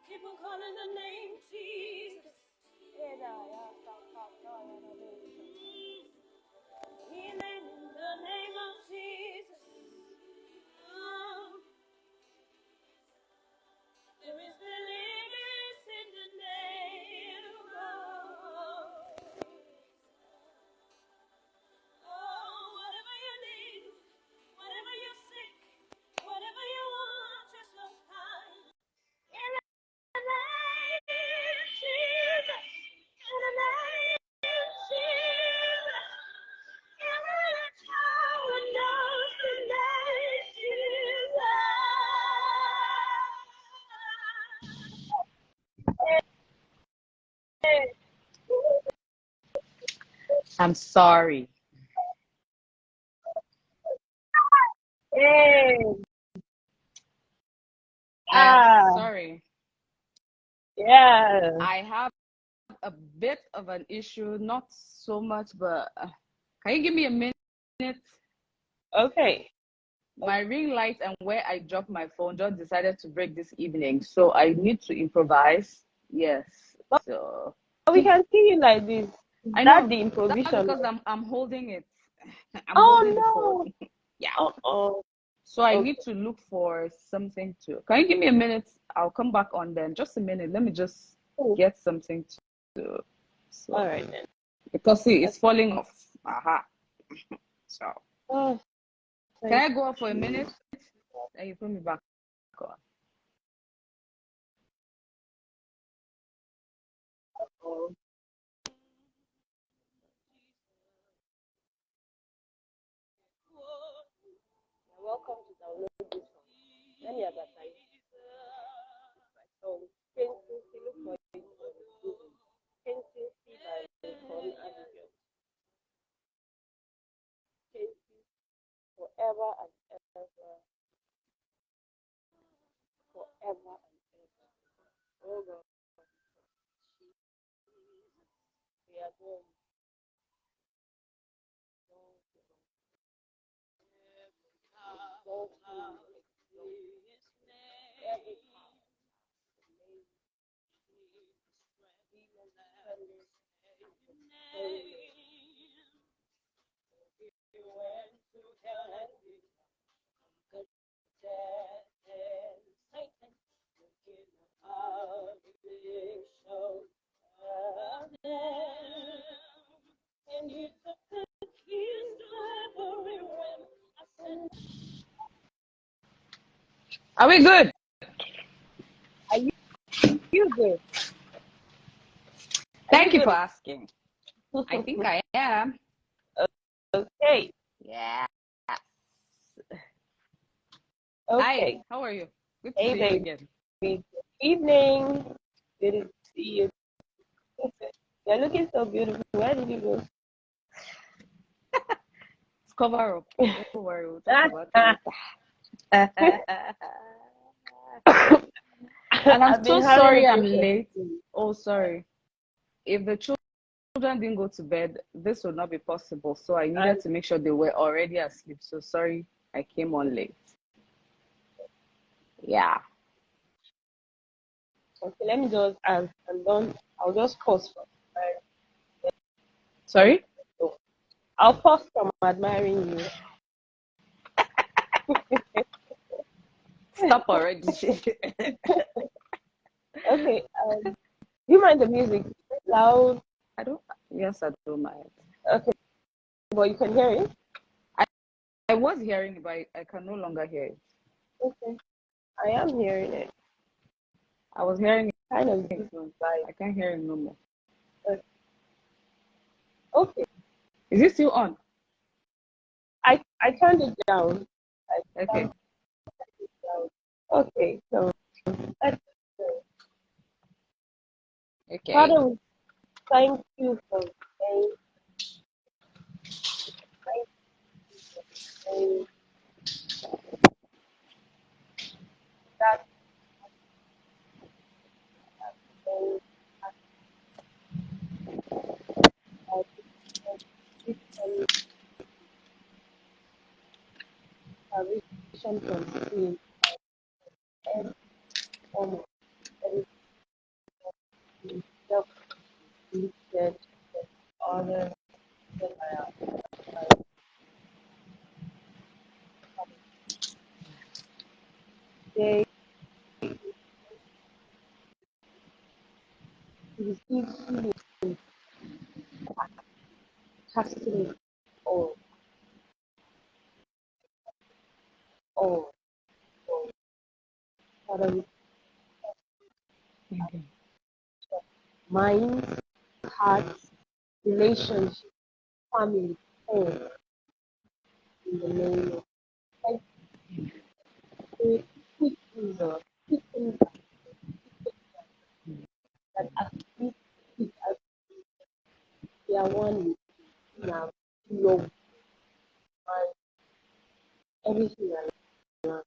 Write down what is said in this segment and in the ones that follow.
Keep on calling the name Jesus. Healing in the name of Jesus. There is deliverance in the name of God. Oh, whatever you need, whatever you're sick, whatever you want, just look high. In the name of Jesus. In the name of Jesus. Every child knows the name Jesus. I'm sorry. Hey. Sorry. Yeah. I have a bit of an issue, not so much, but can you give me a minute? Okay. My ring light and where I dropped my phone just decided to break this evening, so I need to improvise. Yes. So we can see you like this. I That's know the improvisation. that's because I'm holding it. I'm oh holding no. the phone. Yeah. Oh. So I need to look for something to. Can you give me a minute? I'll come back on then. Just a minute. Let me just get something to. So, all right then. Because see, it's falling off. Aha. So. Oh, Can I go off for a minute? And you put me back on. You're welcome to download this one. Let me advertise. So, Kentucky, look for it on Google. Kentucky by Con Abigail. Kentucky forever and ever. Forever and ever. Oh God. We are going. Are we good? Are you good? Thank you for asking. I think I am. Okay. Yeah. Okay. Hi, how are you? Good to see you again. Good evening. Good to see you. You're looking so beautiful. Where did you go? It's cover up. Don't worry, we'll talk about it later. And I'm so sorry I'm late. Oh, sorry. If the children didn't go to bed, this would not be possible. So I needed to make sure they were already asleep. So sorry I came on late. Yeah. Okay, let me just, as I'm done, I'll just pause from Sorry? so I'll pause from admiring you. Stop already. Okay, do you mind the music? Loud? I don't. Yes, I don't mind. Okay, but you can hear it? I was hearing it, but I can no longer hear it. Okay, I am hearing it. I was hearing it. Kind of I can't hear it no more. Okay, Is it still on? I turned it down. Okay. Okay, so let's go. Okay. Father, we thank you for saying, thank you that saying that this salvation from sin and from every self-inflicted honor that I have. They receive healing, casting all, all, all. Father, we Okay. minds, hearts, relationships, family, home, in the name of thank you. Quick Jesus, quick things that as we speak, as we are one with you now, your mind, everything around.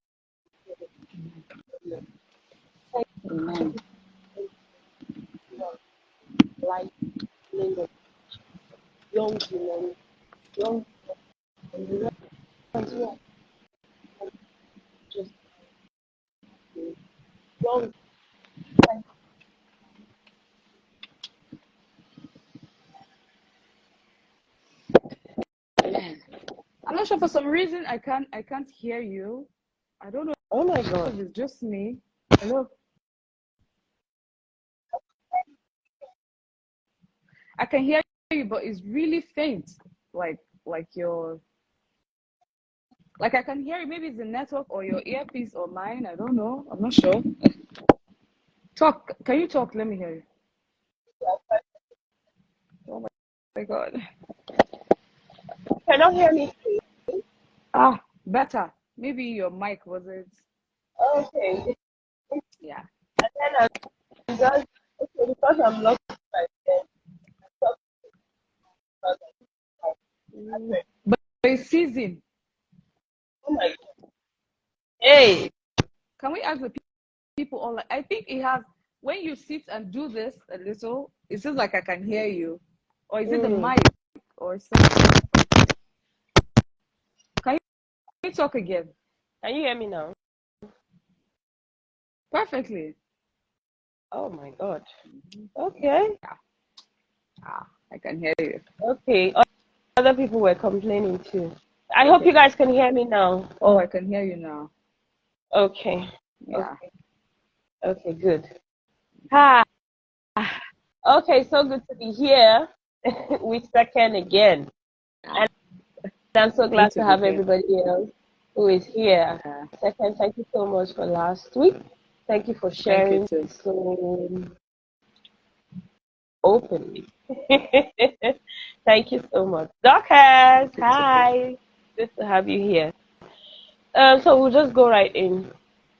Thank Amen. you for life, name of young women, young and the ones who are just young. Thank Amen. I'm not sure, for some reason I can't hear you. I don't know Oh my if God. it's just me. Hello. I can hear you, but it's really faint. Like your like I can hear you. Maybe it's the network or your earpiece or mine. I don't know. I'm not sure. Talk. Can you talk? Let me hear you. Oh my God. You cannot hear me. Ah, better. Maybe your mic wasn't. Okay. Yeah. And then I'm just, okay, because I'm lost myself. But it's season. Oh my God. Hey. Can we ask the people online? I think it has. When you sit and do this a little, it seems like I can hear you. Or is it the Mm. mic or something? Can you talk again? Can you hear me now? Perfectly. Oh my God. Okay. I can hear you. Okay. Other people were complaining too. I hope Okay. you guys can hear me now. Oh, I can hear you now. Okay. Yeah. Okay. Okay, good. Hi. Okay, so good to be here with Sekyen again. Yeah. And I'm so Good glad to to be have here. everybody else who is here. Yeah. Sekyen, thank you so much for last week. Thank you for Thank you sharing too. so openly. Thank you so much. Dorcas, hi. Good to have you here. So we'll just go right in.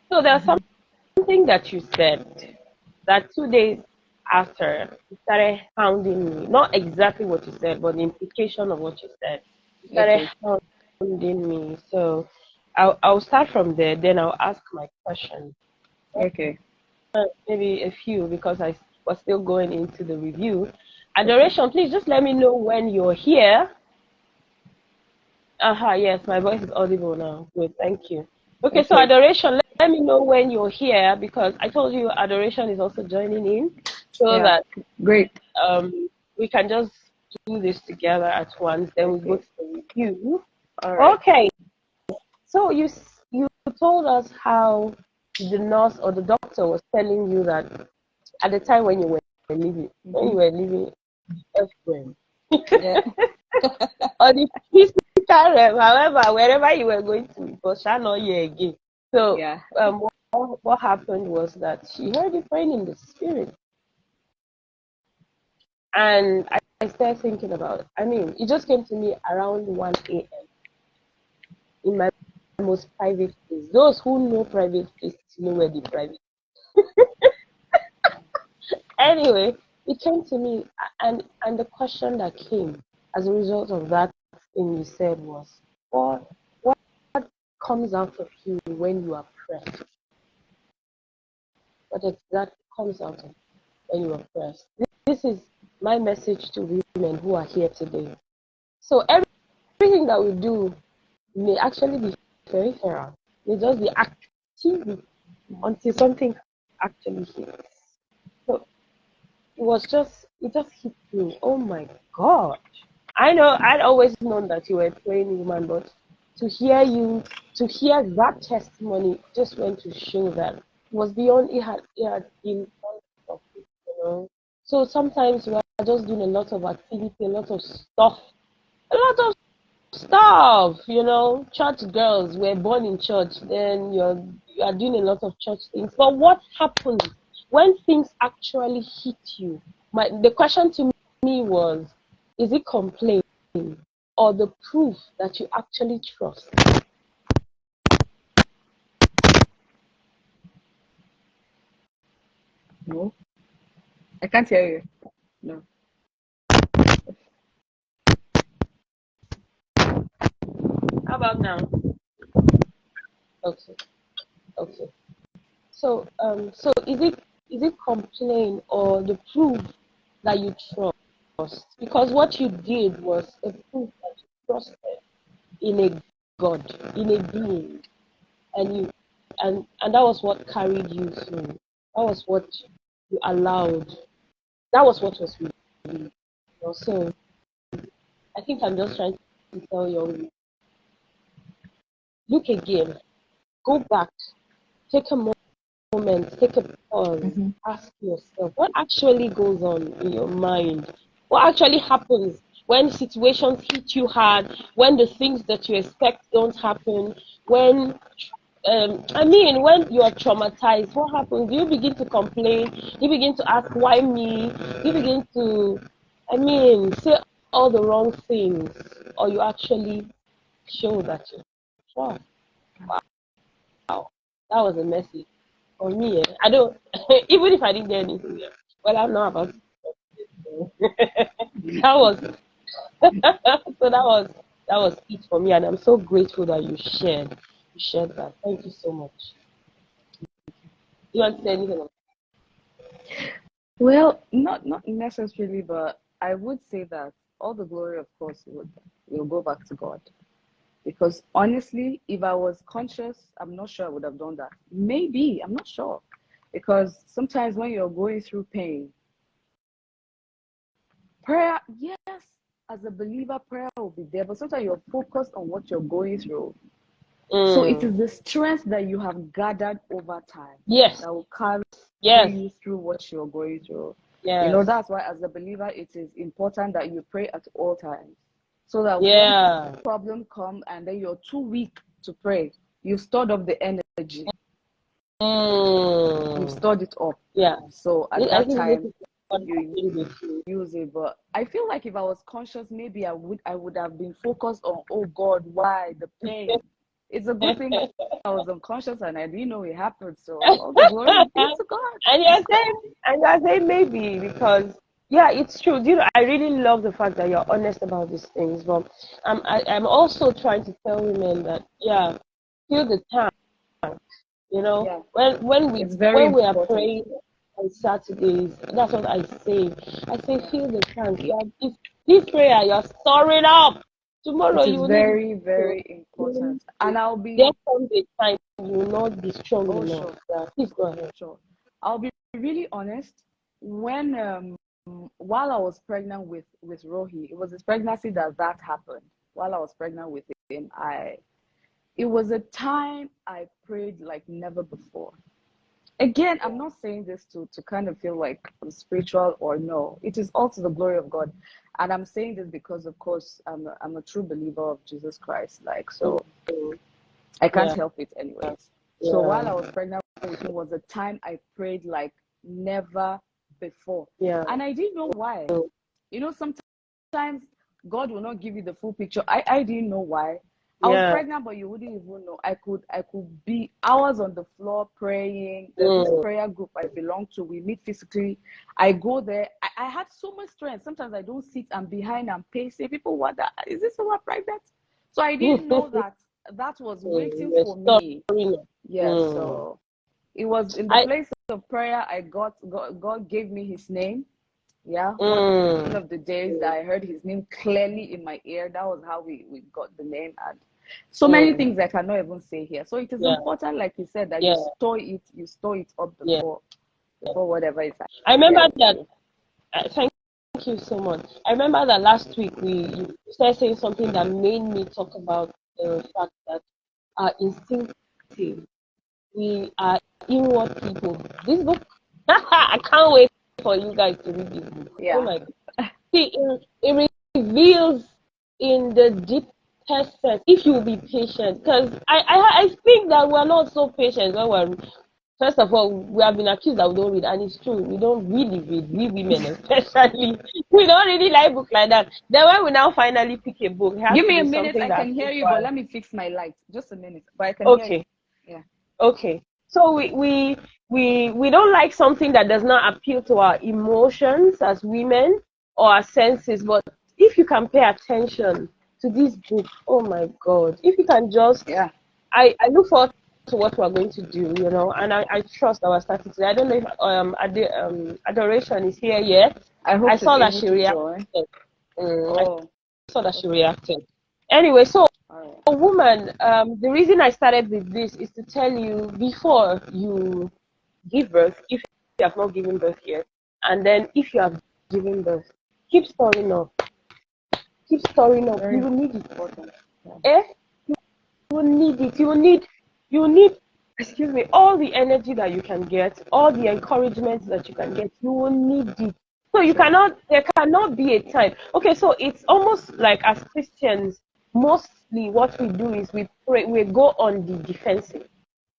So there's something that you said that 2 days after you started hounding me. Not exactly what you said, but the implication of what you said. You started Okay. hounding me. So I'll start from there, then I'll ask my question. Okay. Maybe a few because I was still going into the review. Okay. Adoration, please just let me know when you're here. Yes, my voice is audible now. Good, thank you. Okay, so Okay. Adoration, let me know when you're here, because I told you adoration is also joining in, so Yeah. that Great. we can just do this together at once. Then we go Okay. to the review. All right. Okay. So you told us how the nurse or the doctor was telling you that at the time when you were Mm-hmm. leaving elsewhere, Yeah. or the physical realm, however, wherever you were going to, it was shall not hear again. So Yeah. what happened was that she heard you praying in the spirit, and I started thinking about it. I mean, it just came to me around 1 a.m. in my most private place. Those who know private places know where the private. Anyway, it came to me, and the question that came as a result of that thing you said was, what comes out of you when you are pressed? What exactly comes out of you when you are pressed? This is my message to women who are here today. So everything that we do may actually be peripheral, may just be active until something actually hits. So it just hit me. Oh my God. I know I'd always known that you were a praying woman, but to hear to hear that testimony just went to show that it was beyond it had been of it, you know. So sometimes we are just doing a lot of activity, a lot of stuff, a lot of stuff, you know. Church girls were born in church, then you are doing a lot of church things. But what happens when things actually hit you? The question to me was, is it complaint or the proof that you actually trust? No, I can't hear you. No. How about now? Okay, okay. So is it complaint or the proof that you trust? Because what you did was a proof that you trusted in a God, in a being, and that was what carried you through. That was what you allowed. That was what was revealed. So I think I'm just trying to tell you, look again, go back, take a moment, take a pause, Mm-hmm. ask yourself what actually goes on in your mind. What actually happens when situations hit you hard, when the things that you expect don't happen, when when you are traumatized, what happens? Do you begin to complain? Do you begin to ask, why me? Do you begin to, say all the wrong things? Or you actually show that you trust? Wow, that was a message for me. I don't, even if I didn't get anything, well, I'm not about to. That was, so that was it for me. And I'm so grateful that you shared that. Thank you so much. You want to say anything? Well, not necessarily, but I would say that all the glory, of course, will go back to God. Because honestly, if I was conscious, I'm not sure I would have done that. Maybe, I'm not sure. Because sometimes when you're going through pain, prayer, yes, as a believer, prayer will be there, but sometimes you're focused on what you're going through. So it is Mm. the strength that you have gathered over time Yes, that will carry yes, you through what you're going through. yes, That's why as a believer, it is important that you pray at all times. So that when yeah. problem come and then you're too weak to pray, you've stored up the energy. You've Mm. stored it up. Yeah. So at I that think this time, is what you happened with you. use it. But I feel like if I was conscious, maybe I would have been focused on, oh God, why the pain? It's a good thing I was unconscious and I didn't know it happened. So all the glory be to God. And you're saying maybe because yeah, it's true. I really love the fact that you're honest about these things. But I'm also trying to tell women that yeah, feel the time. Yeah, When we it's very when we are important. praying on Saturdays, that's what I say. I say feel the tank. This prayer you're storing up. Tomorrow It you is will need very, very important. And I'll there be, comes a time you will not be strong oh, enough. sure, Yeah, please go ahead. sure. I'll be really honest. When, while I was pregnant with Rohi, it was his pregnancy that happened. While I was pregnant with him, it was a time I prayed like never before. Again, I'm not saying this to kind of feel like I'm spiritual or no. It is all to the glory of God. And I'm saying this because, of course, I'm a true believer of Jesus Christ. Like, so Mm, I can't yeah, help it anyways. So while yeah, I was pregnant with him was a time I prayed like never before. yeah, And I didn't know why. mm, You know, sometimes God will not give you the full picture. I didn't know why. I was yeah. pregnant, but you wouldn't even know. I could be hours on the floor praying. There's this Mm, prayer group I belong to. We meet physically. I go there. I had so much strength. Sometimes I don't sit. I'm behind. I'm pacing. People wonder, is this someone pregnant? So I didn't know that was waiting for me. restoring. Yes. Mm. So it was in the I place of prayer. I got God gave me His name. Yeah, one mm, of the days that I heard his name clearly in my ear, that was how we got the name. And so many mm, things I cannot even say here. So it is yeah, important, like you said, that yeah, you store it up yeah. before whatever is I happening there remember with that. you. Thank you so much. I remember that last week you started saying something that made me talk about the fact that our instinctive, we are inward people. This book, I can't wait for you guys to read this book. Oh Yeah. my God. See, it reveals in the deepest sense if you will be patient. Because I think that we're not so patient when we're. First of all, we have been accused that we don't read, and it's true. We don't really read. We women, especially, we don't really like books like that. Then when we now finally pick a book, it has Give to me a be minute. something I that's can hear good you, for but us. let me fix my light. Just a minute. But I can hear you. Okay, Yeah. okay. So we don't like something that does not appeal to our emotions as women or our senses. But if you can pay attention to this book, oh my God! If you can just, Yeah. I look forward to what we're going to do, and I trust that we're starting today. I don't know if Adoration is here yet. I hope I she's saw that able she to reacted. join. I Oh, saw that she okay. reacted. Anyway, so All right. a woman, the reason I started with this is to tell you before you give birth, if you have not given birth yet, and then if you have given birth, keep storing up. Keep storing up. You Very will need it. important. Yeah. Eh? You will need it. You will need, excuse me, all the energy that you can get, all the encouragement that you can get. You will need it. So Sure. there cannot be a time. Okay, so it's almost like as Christians, mostly what we do is we pray, we go on the defensive.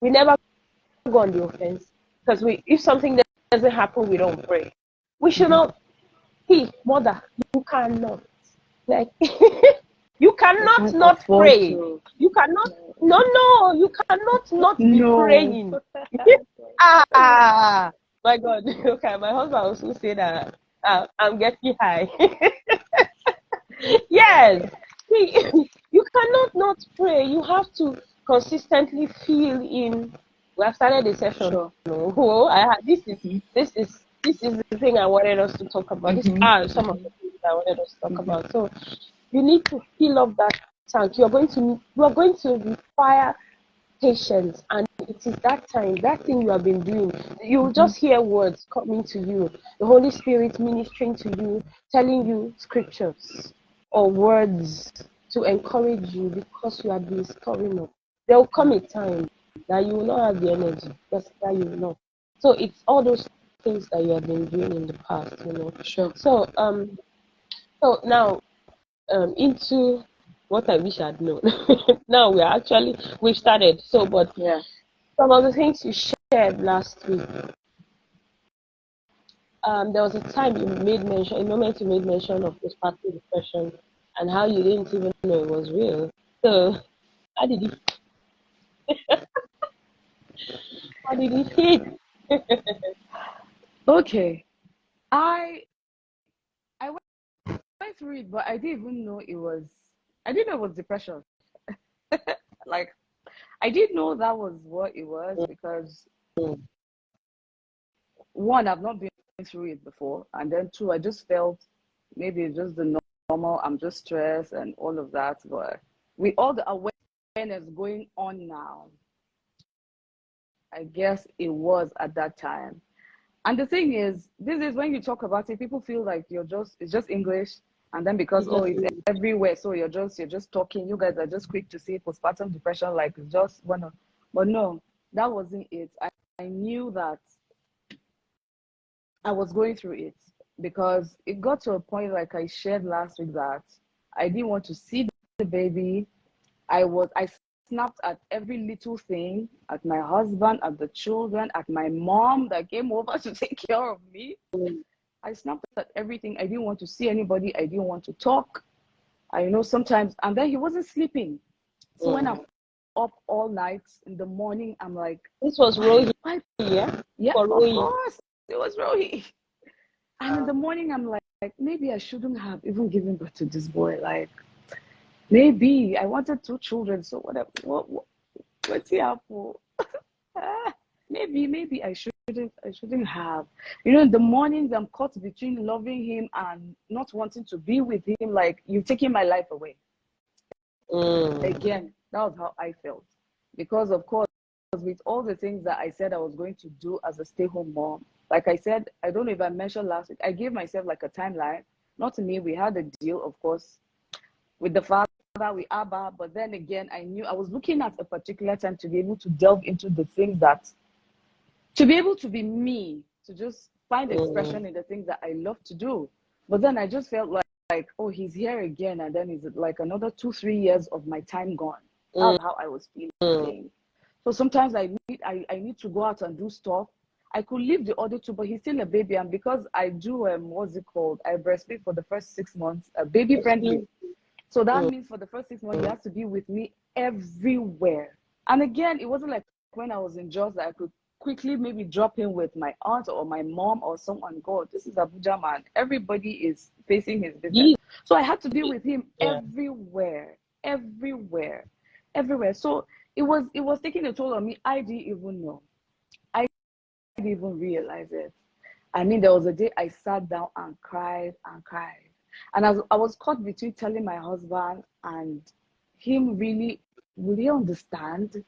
We never go on the offense because if something doesn't happen, we don't pray. We should Mm-hmm. not. See, mother, you cannot. Like you I cannot can't not afford pray. to. You cannot. No, no, you cannot not be No. praying. Ah, my God. Okay, my husband also say that I'm getting high. Yes. See, you cannot not pray. You have to consistently feel in. We have started a session. Sure. No, this is Mm-hmm. this is this is the thing I wanted us to talk about. These Mm-hmm. are some of Mm-hmm. the things I wanted us to talk Mm-hmm. about. So you need to fill up that tank. You are going to require patience, and it is that time, that thing you have been doing. You will Mm-hmm. just hear words coming to you, the Holy Spirit ministering to you, telling you scriptures or words to encourage you because you have been storing up. There will come a time that you will not have the energy. That's that you will not. So it's all those things that you have been doing in the past. Sure. So now into what I wish I'd known. Now we've started. So, but Yeah. some of the things you shared last week, there was a time a moment you made mention of postpartum depression and how you didn't even know it was real. So, how did you, how did it hit? Okay. I I went through it, but I didn't even know it was. I didn't know it was depression. Like I didn't know that was what it was because one, I've not been through it before, and then two, I just felt maybe it's just the normal. I'm just stressed and all of that. But with all the awareness going on now, I guess it was at that time. And the thing is, this is when you talk about it, people feel like it's just English, and then because It's just it's everywhere, so you're just talking. You guys are just quick to say postpartum depression, like it's just one of, but no, that wasn't it. I knew that I was going through it because it got to a point, like I shared last week, that I didn't want to see the baby. I snapped at every little thing, at my husband, at the children, at my mom that came over to take care of me. I snapped at everything. I didn't want to see anybody. I didn't want to talk. I know sometimes, and then he wasn't sleeping. So when I'm up all night in the morning, I'm like, this was Rohi, yeah? Yeah, For of Rohi. course, it was Rohi. And in the morning, I'm like, maybe I shouldn't have even given birth to this boy. Like, maybe I wanted 2 children, so whatever. What's the apple? Maybe I shouldn't have. In the mornings I'm caught between loving him and not wanting to be with him. Like, you've taken my life away. Again, that was how I felt. Because of course, with all the things that I said I was going to do as a stay-home mom, like I said, I don't know if I mentioned last week, I gave myself like a timeline. Not to me, we had a deal, of course, with the father, with Abba, but then again, I knew I was looking at a particular time to be able to delve into the things that, to be able to be me, to just find expression in the things that I love to do. But then I just felt like, oh, he's here again, and then it's like another 2-3 years of my time gone. That's how I was feeling. So sometimes I need to go out and do stuff. I could leave the other two, but he's still a baby, and because I do what's it called? I breastfeed for the first 6 months, baby friendly. So that means for the first 6 months, he has to be with me everywhere. And again, it wasn't like when I was in Jos that I could quickly maybe drop in with my aunt or my mom or someone. God, this is Abuja, man. Everybody is facing his business. So I had to be with him everywhere. So it was taking a toll on me. I didn't even know. I didn't even realize it. I mean, there was a day I sat down and cried and cried. And I was caught between telling my husband and him, really, will he understand?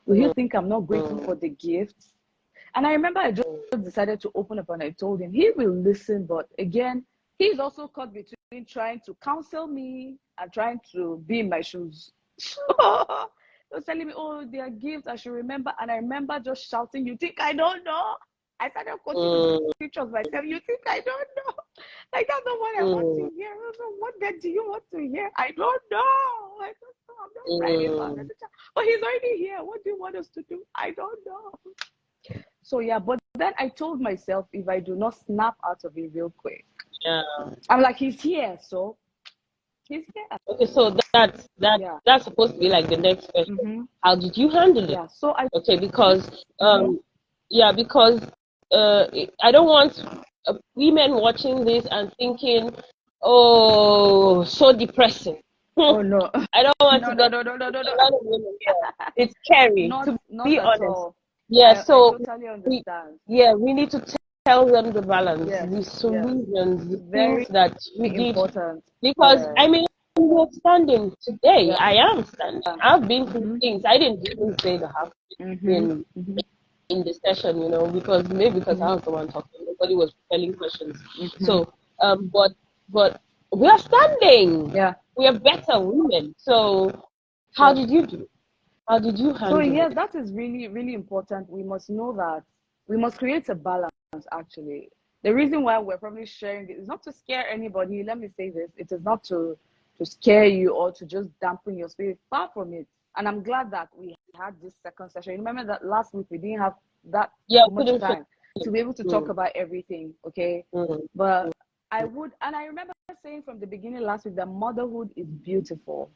Will he think I'm not grateful for the gifts? And I remember I just decided to open up and I told him he will listen. But again, he's also caught between trying to counsel me and trying to be in my shoes. He was telling me, oh, they are gifts, I should remember. And I remember just shouting, you think I don't know? I started quoting the scriptures myself. You think I don't know? Like, that's not what I want to hear. I don't know. What then do you want to hear? I don't know. I don't know. I'm not ready for it. But he's already here. What do you want us to do? I don't know. So yeah, but then I told myself, if I do not snap out of it real quick, I'm like, he's here, so he's here. Okay, so that's supposed to be like the next question. How did you handle it? Yeah. So because because I don't want women watching this and thinking, oh, so depressing. Oh no. I don't want to get no. a lot of women here. It's scary, to be at honest. all. Yeah, so I totally understand. we need to tell them the balance, Yes, the solutions, the very things that you did. important. Because I mean, you're standing today. Yeah. I am standing. I've been through things. I didn't even say the half in the session, because I was the one talking. Nobody was telling questions. So, but we are standing. Yeah. We are better women. So, how did you do? How did you handle it? So yes, it? that is really, really important. We must know that we must create a balance. Actually, the reason why we're probably sharing it is not to scare anybody. Let me say this: it is not to scare you or to just dampen your spirit. Far from it. And I'm glad that we had this second session. Remember that last week we didn't have that much time to be able to talk about everything, okay? But I remember saying from the beginning last week that motherhood is beautiful.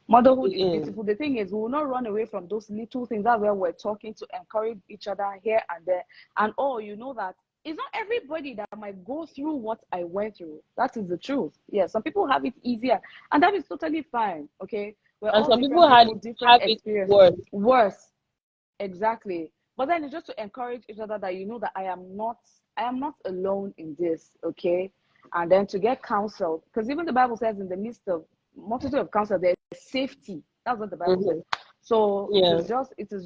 Motherhood is beautiful. The thing is, we will not run away from those little things. That's where we're talking to encourage each other here and there. And that it's not everybody that might go through what I went through. That is the truth. Yeah, some people have it easier, and that is totally fine. Okay, and some people have it worse. Exactly. But then it's just to encourage each other that that I am not alone in this. Okay, and then to get counsel, because even the Bible says in the midst of multitude of counsel there's safety. That's what the Bible says. So Yeah. it is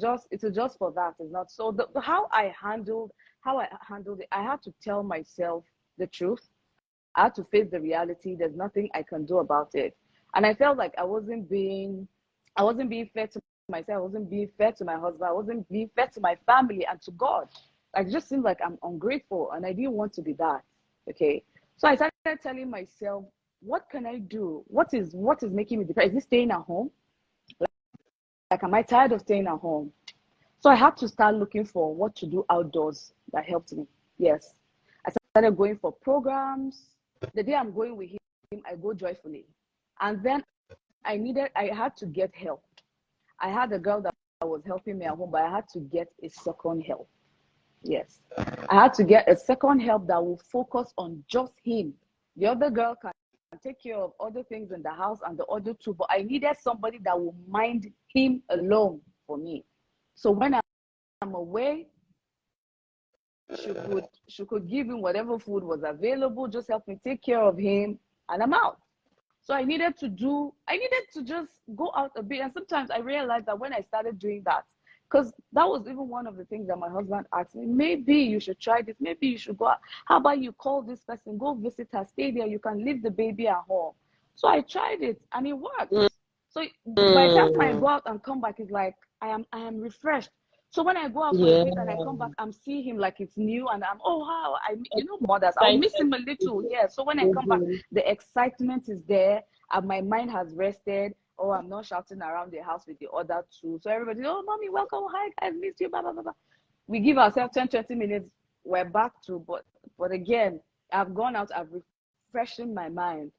just for that. It's not so. How I handled it, I had to tell myself the truth. I had to face the reality. There's nothing I can do about it. And I felt like I wasn't being fair to myself. I wasn't being fair to my husband. I wasn't being fair to my family and to God. Like, it just seemed like I'm ungrateful, and I didn't want to be that. Okay. So I started telling myself, what can I do? What is making me depressed? Is it staying at home? Like, am I tired of staying at home? So I had to start looking for what to do outdoors that helped me. Yes. I started going for programs. The day I'm going with him, I go joyfully. And then I had to get help. I had a girl that was helping me at home, but I had to get a second help. Yes. I had to get a second help that will focus on just him. The other girl can take care of other things in the house and the other two, but I needed somebody that will mind him alone for me. So when I'm away, she could give him whatever food was available, just help me take care of him, and I'm out. So I needed to just go out a bit. And sometimes I realized that when I started doing that, because that was even one of the things that my husband asked me, maybe you should try this, maybe you should go out. How about you call this person, go visit her, stay there, you can leave the baby at home. So I tried it and it worked. So by the time I go out and come back, it's like I am refreshed. So when I go out for a bit and I come back, I'm seeing him like it's new, and I'm, oh wow, mothers, I'll miss him a little. Yeah. So when I come back, the excitement is there, and my mind has rested. Oh, I'm not shouting around the house with the other two. So everybody, oh, mommy, welcome, hi guys, miss you, blah blah blah blah. We give ourselves 10-20 minutes, we're back to, but again, I've gone out, I've refreshed my mind.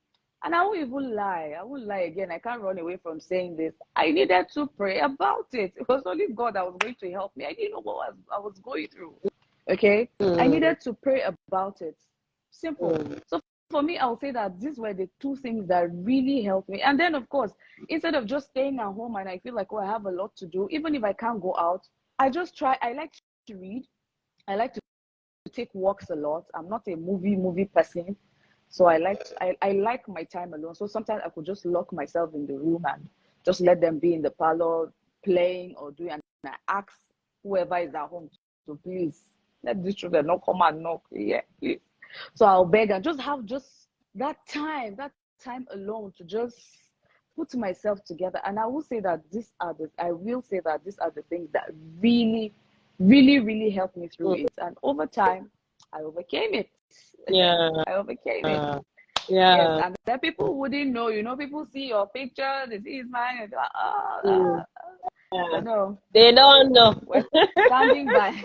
And I won't even lie. I won't lie again. I can't run away from saying this. I needed to pray about it. It was only God that was going to help me. I didn't know what I was going through. Okay? I needed to pray about it. Simple. So for me, I'll say that these were the two things that really helped me. And then, of course, instead of just staying at home and I feel like, oh, I have a lot to do, even if I can't go out, I just try. I like to read. I like to take walks a lot. I'm not a movie person. So I like my time alone. So sometimes I could just lock myself in the room and just let them be in the parlor playing or doing. And I ask whoever is at home to please let these children not come and knock. Yeah, please. So I'll beg and just have that time alone to just put myself together. And I will say that these are the things that really, really, really helped me through it. And over time, I overcame it. Yeah. I overcame it. Yeah. Yes, and then people wouldn't know. People see your picture, they see his mind, and but no, they don't know. We're standing by.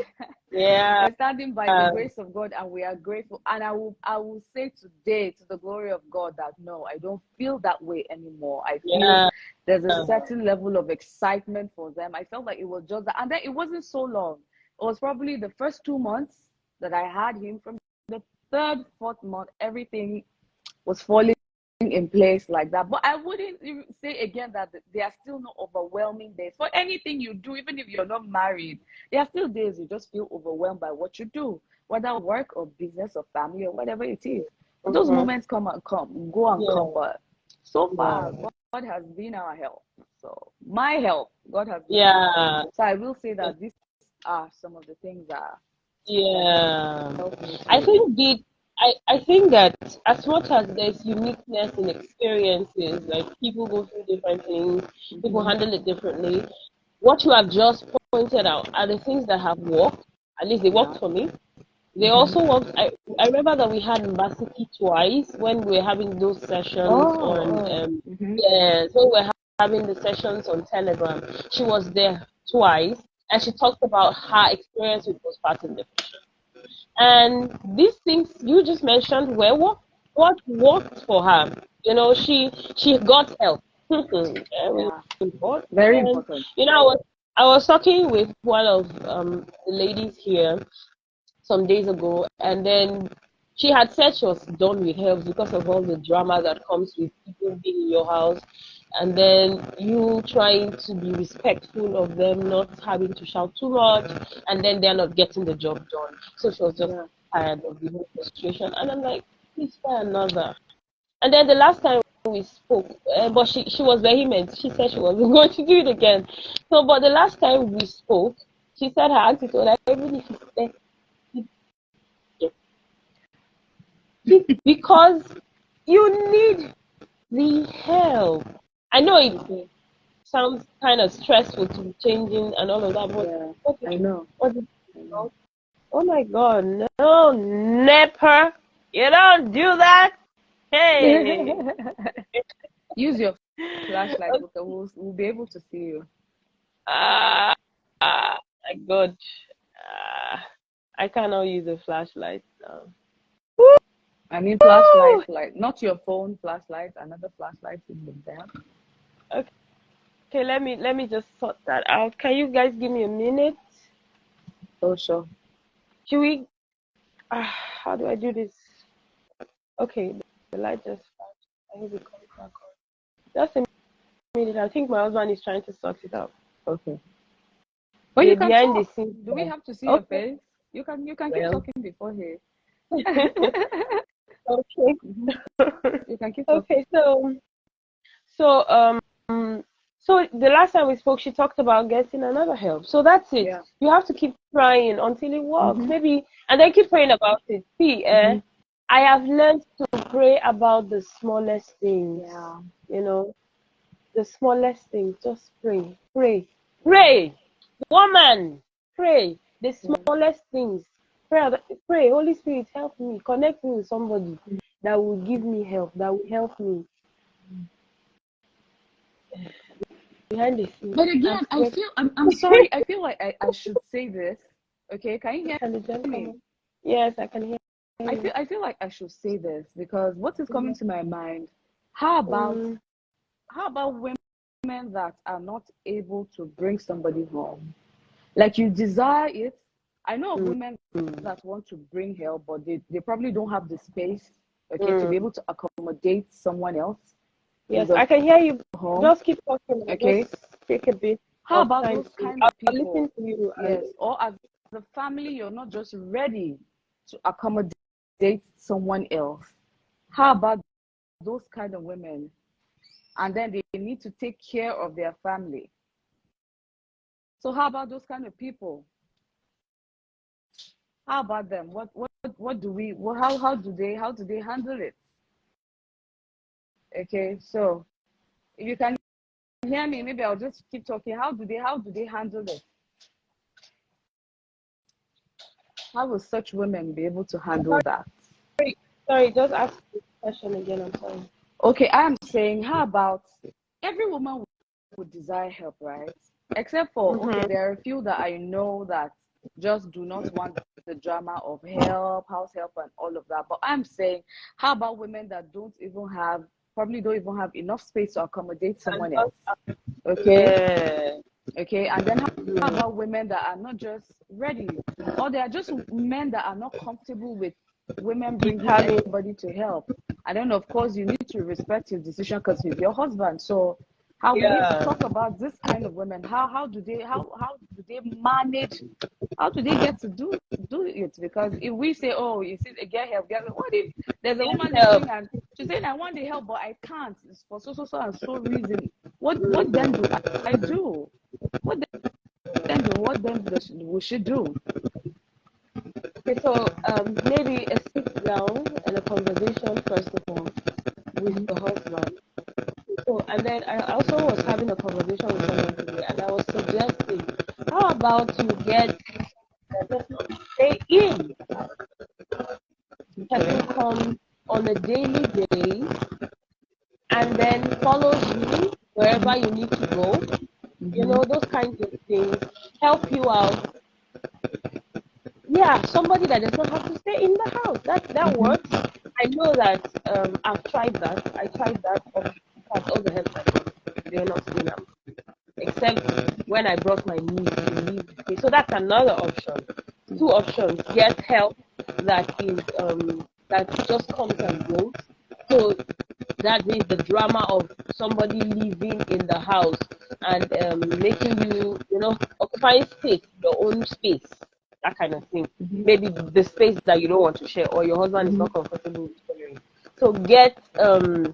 Yeah. We're standing by the grace of God, and we are grateful. And I will say today, to the glory of God, that no, I don't feel that way anymore. I feel there's a certain level of excitement for them. I felt like it was just that, and then it wasn't so long. It was probably the first 2 months that I had him. From the third, fourth month, everything was falling in place like that. But I wouldn't say again that there are still no overwhelming days. For anything you do, even if you're not married, there are still days you just feel overwhelmed by what you do, whether work or business or family or whatever it is. But those moments come and come, go and come. But so far, God has been our help. So my help, God has been our help. So I will say that these are some of the things that I think that as much as there's uniqueness in experiences, like people go through different things, people handle it differently. What you have just pointed out are the things that have worked. At least they worked for me. They also worked. I remember that we had Mbasiki twice when we were having those sessions on. So we were having the sessions on Telegram. She was there twice, and she talked about her experience with postpartum depression. And these things you just mentioned were what worked for her. She got help. Very important. I was talking with one of the ladies here some days ago, and then she had said she was done with help because of all the drama that comes with people being in your house, and then you trying to be respectful of them, not having to shout too much, and then they're not getting the job done. So she was just tired of the whole frustration. And I'm like, please try another. And then the last time we spoke, but she was vehement. She said she wasn't going to do it again. So, but the last time we spoke, she said her attitude, like, even if because you need the help. I know it sounds kind of stressful to be changing and all of that, but Yeah, what I know. what did I you know. know? Oh my God, no, never. You don't do that. Hey. Use your flashlight. We'll be able to see you. My God. I cannot use a flashlight now. I mean, Woo! flashlight, like not your phone flashlight, another flashlight is in there. Okay, let me just sort that out. Can you guys give me a minute? Oh, sure. Should we? How do I do this? Okay, the light just flashed. I hope it comes back on. Just a minute. I think my husband is trying to sort it out. Okay. But you The can behind the talk. scenes. Do we have to see your Okay. face? You can keep Well. talking before he. Okay. Mhm. You can keep talking. Okay. So so the last time we spoke, she talked about getting another help. So that's it. Yeah. You have to keep trying until it works. Mhm. Maybe, and then keep praying about it. See, Mhm. I have learned to pray about the smallest things. Yeah. You know, the smallest things. Just pray, pray, pray. Woman, pray. The Yeah. smallest things. Pray, pray. Holy Spirit, help me. Connect me with somebody that will give me help. That will help me behind the scenes. But I'm again, I sweating. feel I'm sorry. I feel like I should say this. Okay, can you hear Can the me? gentleman? Yes, I can hear you. I feel like I should say this because what is coming Mhm. to my mind? How about Mm, how about women that are not able to bring somebody home? Like you desire it. I know of mm, women mm, that want to bring help, but they probably don't have the space, okay, to be mm. able to accommodate someone else in Yes, the I can hear you. home. Just keep talking. I'll just Okay. take a bit How of about time those to. kind I'll of people? listen to you. And Yes. Or as a family, you're not just ready to accommodate someone else. How about those kind of women? And then they need to take care of their family. So how about those kind of people? How about them? What do we how do they handle it? Okay, so if you can hear me, maybe I'll just keep talking. How do they handle it? How will such women be able to handle that? sorry, sorry, just ask the question again. I'm sorry. Okay, I'm saying, how about every woman would desire help, right? Except for, okay, Mm-hmm. there are a few that I know that just do not want the drama of help, house help, and all of that. But I'm saying, how about women that probably don't even have enough space to accommodate And someone just, else? Okay, yeah. okay, and then how Mm. about women that are not just ready, or they are just men that are not comfortable with women Keep bringing having. anybody to help? And then, of course, you need to respect his decision because he's your husband. So, how we need to Yeah. talk about this kind of women. How do they manage? How do they get to do it? Because if we say, oh, you see, get help. What if there's a woman Help. listening and she's saying, I want the help, but I can't. It's for so and so reason. What then do I do? What we should do? Okay, so maybe a sit down and a conversation first of all with the husband. So and then I also was having a conversation with someone today, and I was suggesting, how about you get just not stay in. Okay. Person comes on a daily basis and then follows you Mm-hmm. wherever you need to go. You Mm-hmm. know, those kinds of things help you out. Yeah, somebody that does not have to stay in the house. That Mm-hmm. works. I know that I've tried that. I tried that of all the help I got. They were not staying at except when I brought my niece to live with me. So that's another option. Two options: get help that just comes and goes. So that means the drama of somebody living in the house and making you occupying space, your own space. that kind of thing. Maybe the space that you don't want to share, or your husband is not comfortable with sharing. So get the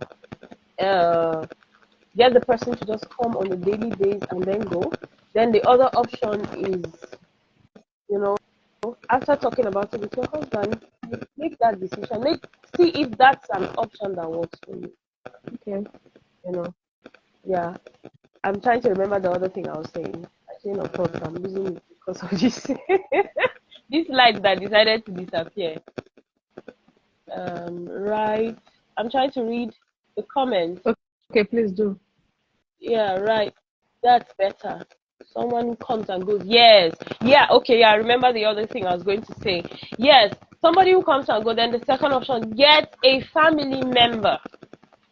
person to just come on a daily basis and then go. Then the other option is, after talking about it with your husband, make that decision. See if that's an option that works for you. Okay. Yeah. I'm trying to remember the other thing I was saying. I think of thoughts. I'm losing it because of this this light that decided to disappear. Right. I'm trying to read the comments. Okay, please do. Yeah, right. That's better. Someone who comes and goes. Yes. Yeah, okay, yeah, I remember the other thing I was going to say. Yes, somebody who comes and goes. Then the second option, get a family member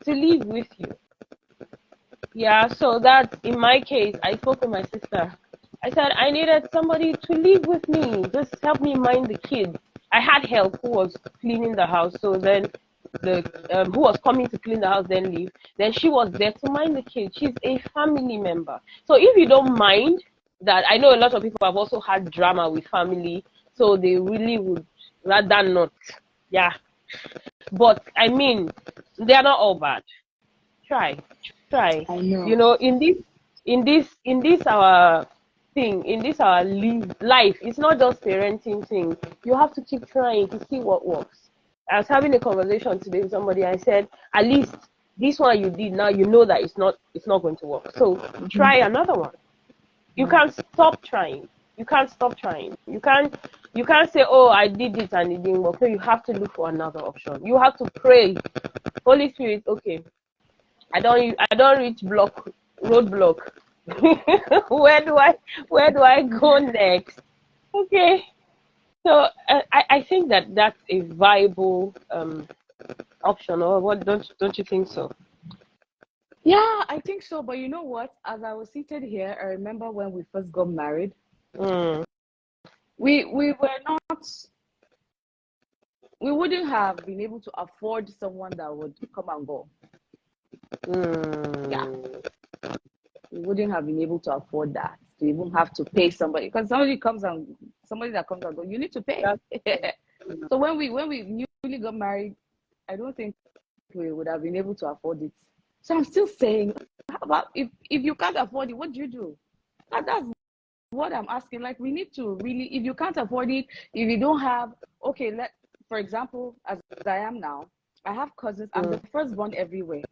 to live with you. Yeah, so that in my case, I spoke with my sister. I said I needed somebody to live with me, just help me mind the kids. I had help who was cleaning the house, so then the who was coming to clean the house then leave. Then she was there to mind the kids. She's a family member. So if you don't mind that, I know a lot of people have also had drama with family, so they really would rather not. Yeah, but I mean, they are not all bad. Try. I know. In this our thing, in this our life, it's not just parenting thing. You have to keep trying to see what works. I was having a conversation today with somebody. I said, at least this one you did, now you know that it's not going to work. So try another one. You can't stop trying. You can't stop trying. You can't say, oh, I did it and it didn't work. So you have to look for another option. You have to pray. Holy Spirit, okay, I don't reach roadblock. Where do I go next? Okay. So I think that's a viable option, or what? Don't you think so? Yeah, I think so. But you know what? As I was seated here, I remember when we first got married. We were not. We wouldn't have been able to afford someone that would come and go. Yeah, we wouldn't have been able to afford that. To even have to pay somebody, because somebody that comes and goes, you need to pay. So when we newly got married, I don't think we would have been able to afford it. So I'm still saying, how about if you can't afford it, what do you do? That's what I'm asking. Like, we need to really, if you can't afford it, if you don't have, okay, for example, as I am now, I have cousins. I'm the firstborn everywhere.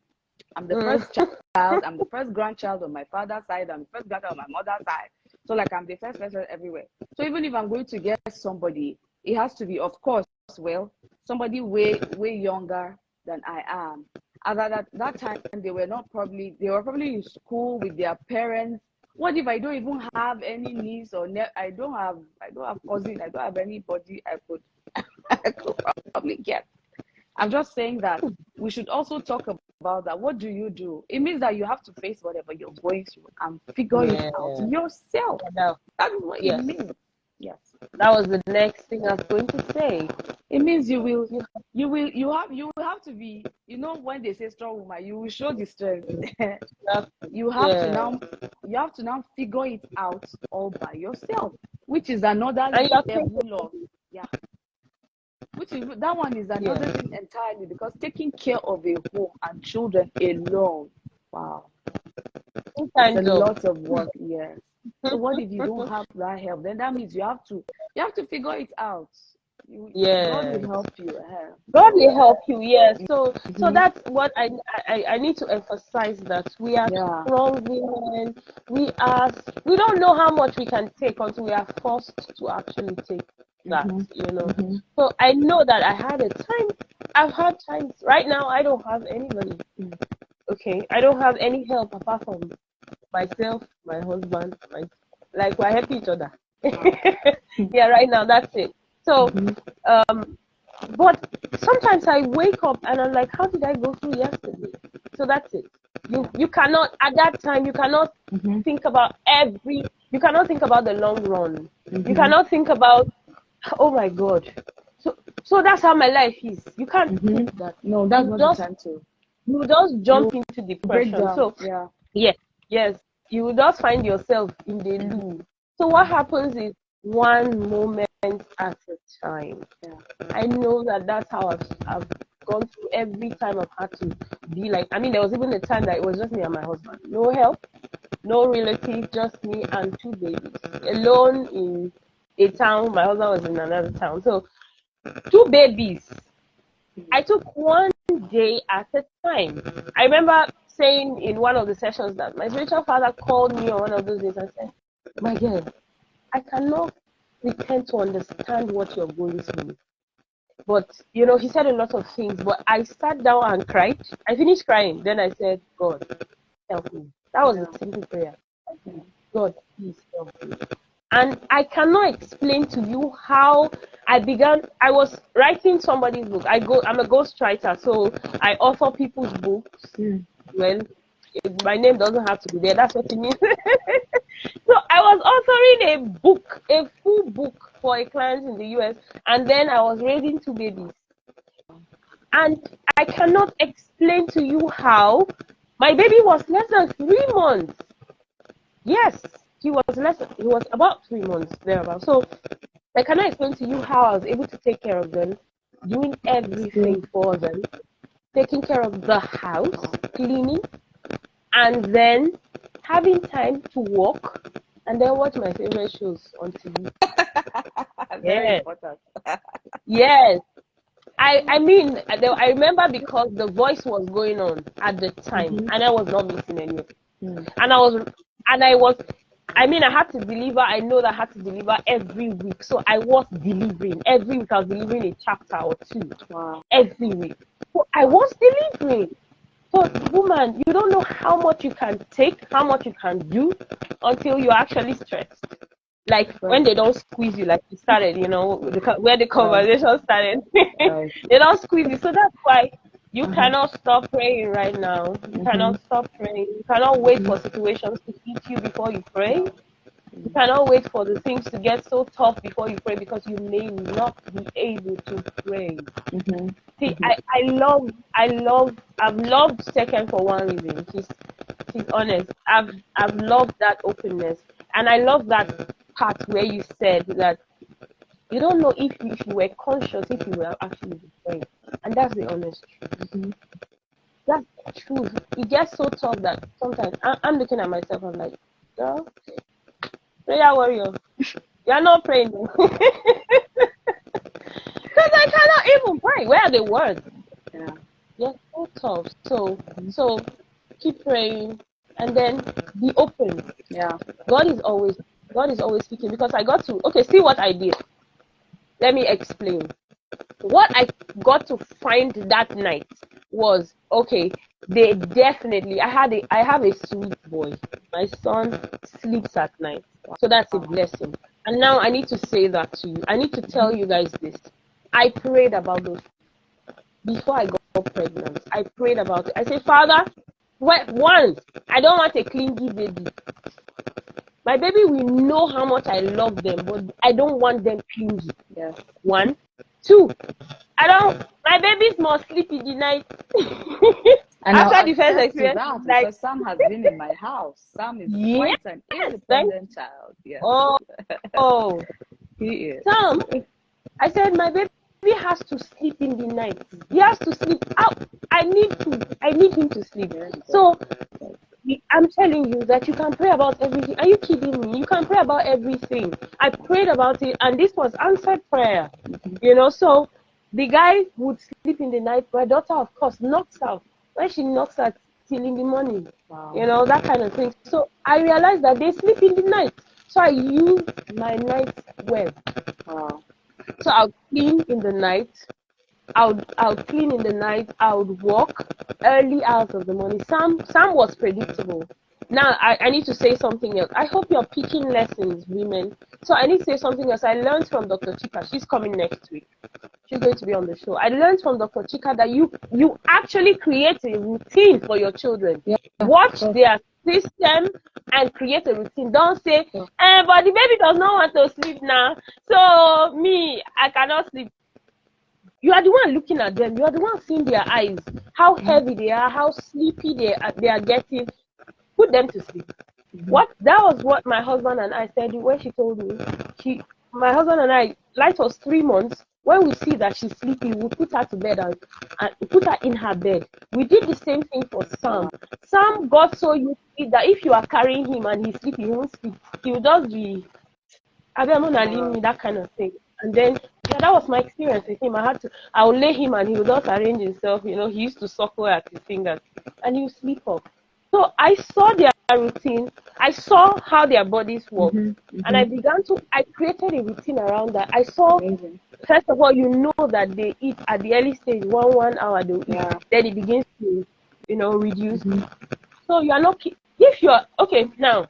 I'm the first child. I'm the first grandchild on my father's side. I'm the first grandchild on my mother's side. So like, I'm the first person everywhere. So even if I'm going to get somebody, it has to be, of course, well, somebody way younger than I am. As at that time, they were probably in school with their parents. What if I don't even have any niece or I don't have cousin, I don't have anybody I could probably get. I'm just saying that we should also talk about that. What do you do? It means that you have to face whatever you're going through and figure it out yourself. That is what it means. Yes. That was the next thing I was going to say. It means you have to be, when they say strong woman, you will show the strength. You have to now figure it out all by yourself, which is another level of that one is another thing entirely, because taking care of a home and children alone, wow, it's a lot of work. Yes. So what if you don't have that help? Then that means you have to figure it out. God will help you. God will help you. Yes. So that's what I need to emphasize, that we are strong women. We don't know how much we can take until we are forced to actually take that. So I know that I've had times. Right now, I don't have anybody. Okay, I don't have any help apart from myself, my husband. Like, we're helping each other. Yeah, right now that's it. So, but sometimes I wake up and I'm like, how did I go through yesterday? So that's it. You cannot, at that time, you cannot think about you cannot think about the long run. You cannot think about, oh my God. So that's how my life is. You can't think that. No, that's not the time to. You just jump into depression. So yes, you will just find yourself in the loop. So what happens is, one moment at a time. Yeah. I know that that's how I've gone through every time I've had to be like, I mean, there was even a time that it was just me and my husband. No help, no relative, just me and two babies. Alone in a town, my husband was in another town. So, two babies. I took one day at a time. I remember saying in one of the sessions that my spiritual father called me on one of those days and said, "My girl, I cannot pretend to understand what you're going through." But, he said a lot of things, but I sat down and cried. I finished crying. Then I said, "God, help me." That was a simple prayer. "God, please help me." And I cannot explain to you how I began. I was writing somebody's book. I'm a ghostwriter, so I author people's books. Well, my name doesn't have to be there. That's what it means. So I was authoring a book, a full book for a client in the US, and then I was raising two babies. And I cannot explain to you how my baby was less than 3 months. Yes, he was about 3 months thereabout. So I cannot explain to you how I was able to take care of them, doing everything for them, taking care of the house, cleaning, and then having time to walk, and then watch my favorite shows on TV. Very Yes, important. yes. I mean, I remember because the voice was going on at the time, and I was not missing anything. And I mean, I had to deliver. I know that I had to deliver every week. So I was delivering. Every week I was delivering a chapter or two. Wow. Every week. So I was delivering. So, woman, you don't know how much you can take, how much you can do until you're actually stressed. Like when they don't squeeze you, like you started, where the conversation started. They don't squeeze you. So that's why you cannot stop praying right now. You cannot stop praying. You cannot wait for situations to hit you before you pray. You cannot wait for the things to get so tough before you pray, because you may not be able to pray. See, I've loved Sekyen for one reason. She's honest. I've loved that openness, and I love that part where you said that you don't know if you were conscious, if you were actually praying, and that's the honest truth. That's the truth. It gets so tough that sometimes I'm looking at myself. I'm like, girl, prayer warrior, you're not praying. Because I cannot even pray. Where are the words? Yeah, so tough. So keep praying, and then be open. Yeah. God is always speaking, because I got to see what I did. Let me explain. What I got to find that night was, they definitely, I have a sweet boy. My son sleeps at night. So that's a blessing. And now I need to say that to you. I need to tell you guys this. I prayed about those before I got pregnant. I prayed about it. I said, Father, one, I don't want a clingy baby. My baby will know how much I love them, but I don't want them clingy. Yes. 1, 2, my babies must sleep in the night. And After the first to experience, that, like, because Sam has been in my house. Sam is quite an independent child. Yes. Oh, he is. Sam, I said my baby has to sleep in the night. He has to sleep out. I need him to sleep. So I'm telling you that you can pray about everything. Are you kidding me? You can pray about everything. I prayed about it, and this was answered prayer. So the guy would sleep in the night. My daughter, of course, knocks out. When she knocks out till in the morning, that kind of thing. So I realized that they sleep in the night. So I use my night well. So I'll clean in the night. I'll clean in the night. I would walk early hours of the morning. Sam was predictable. Now I need to say something else. I hope you're picking lessons, women. So I need to say something else. I learned from Dr. Chika. She's coming next week. She's going to be on the show. I learned from Dr. Chika that you actually create a routine for your children. Watch their system and create a routine. Don't say, but the baby does not want to sleep now, so me, I cannot sleep. You are the one looking at them. You are the one seeing their eyes, how heavy they are, how sleepy they are getting. Put them to sleep. That was what my husband and I said when she told me. My husband and I, light was 3 months. When we see that she's sleeping, we put her to bed and put her in her bed. We did the same thing for Sam. Sam got so used to it that if you are carrying him and he's sleeping, he won't sleep. He will just be, that kind of thing. And then, yeah, that was my experience with him. I would lay him and he would just arrange himself. He used to suckle at his fingers and he would sleep off. So I saw their routine. I saw how their bodies work. And I created a routine around that. I saw, first of all, that they eat at the early stage, 1 hour they'll eat. Then it begins to, reduce. So you are not, if you're, okay, now,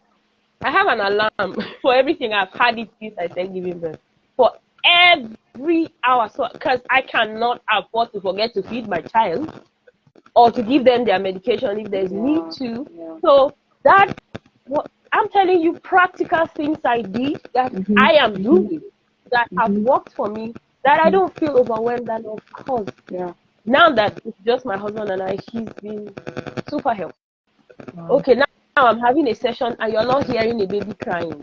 I have an alarm for everything. I've had it since I started giving birth. For every hour. So, because I cannot afford to forget to feed my child or to give them their medication if there's need to. So that, what I'm telling you, practical things I did that I am doing that have worked for me, that I don't feel overwhelmed. And of course, now that it's just my husband and I, he's been super helpful. Okay, now I'm having a session and you're not hearing a baby crying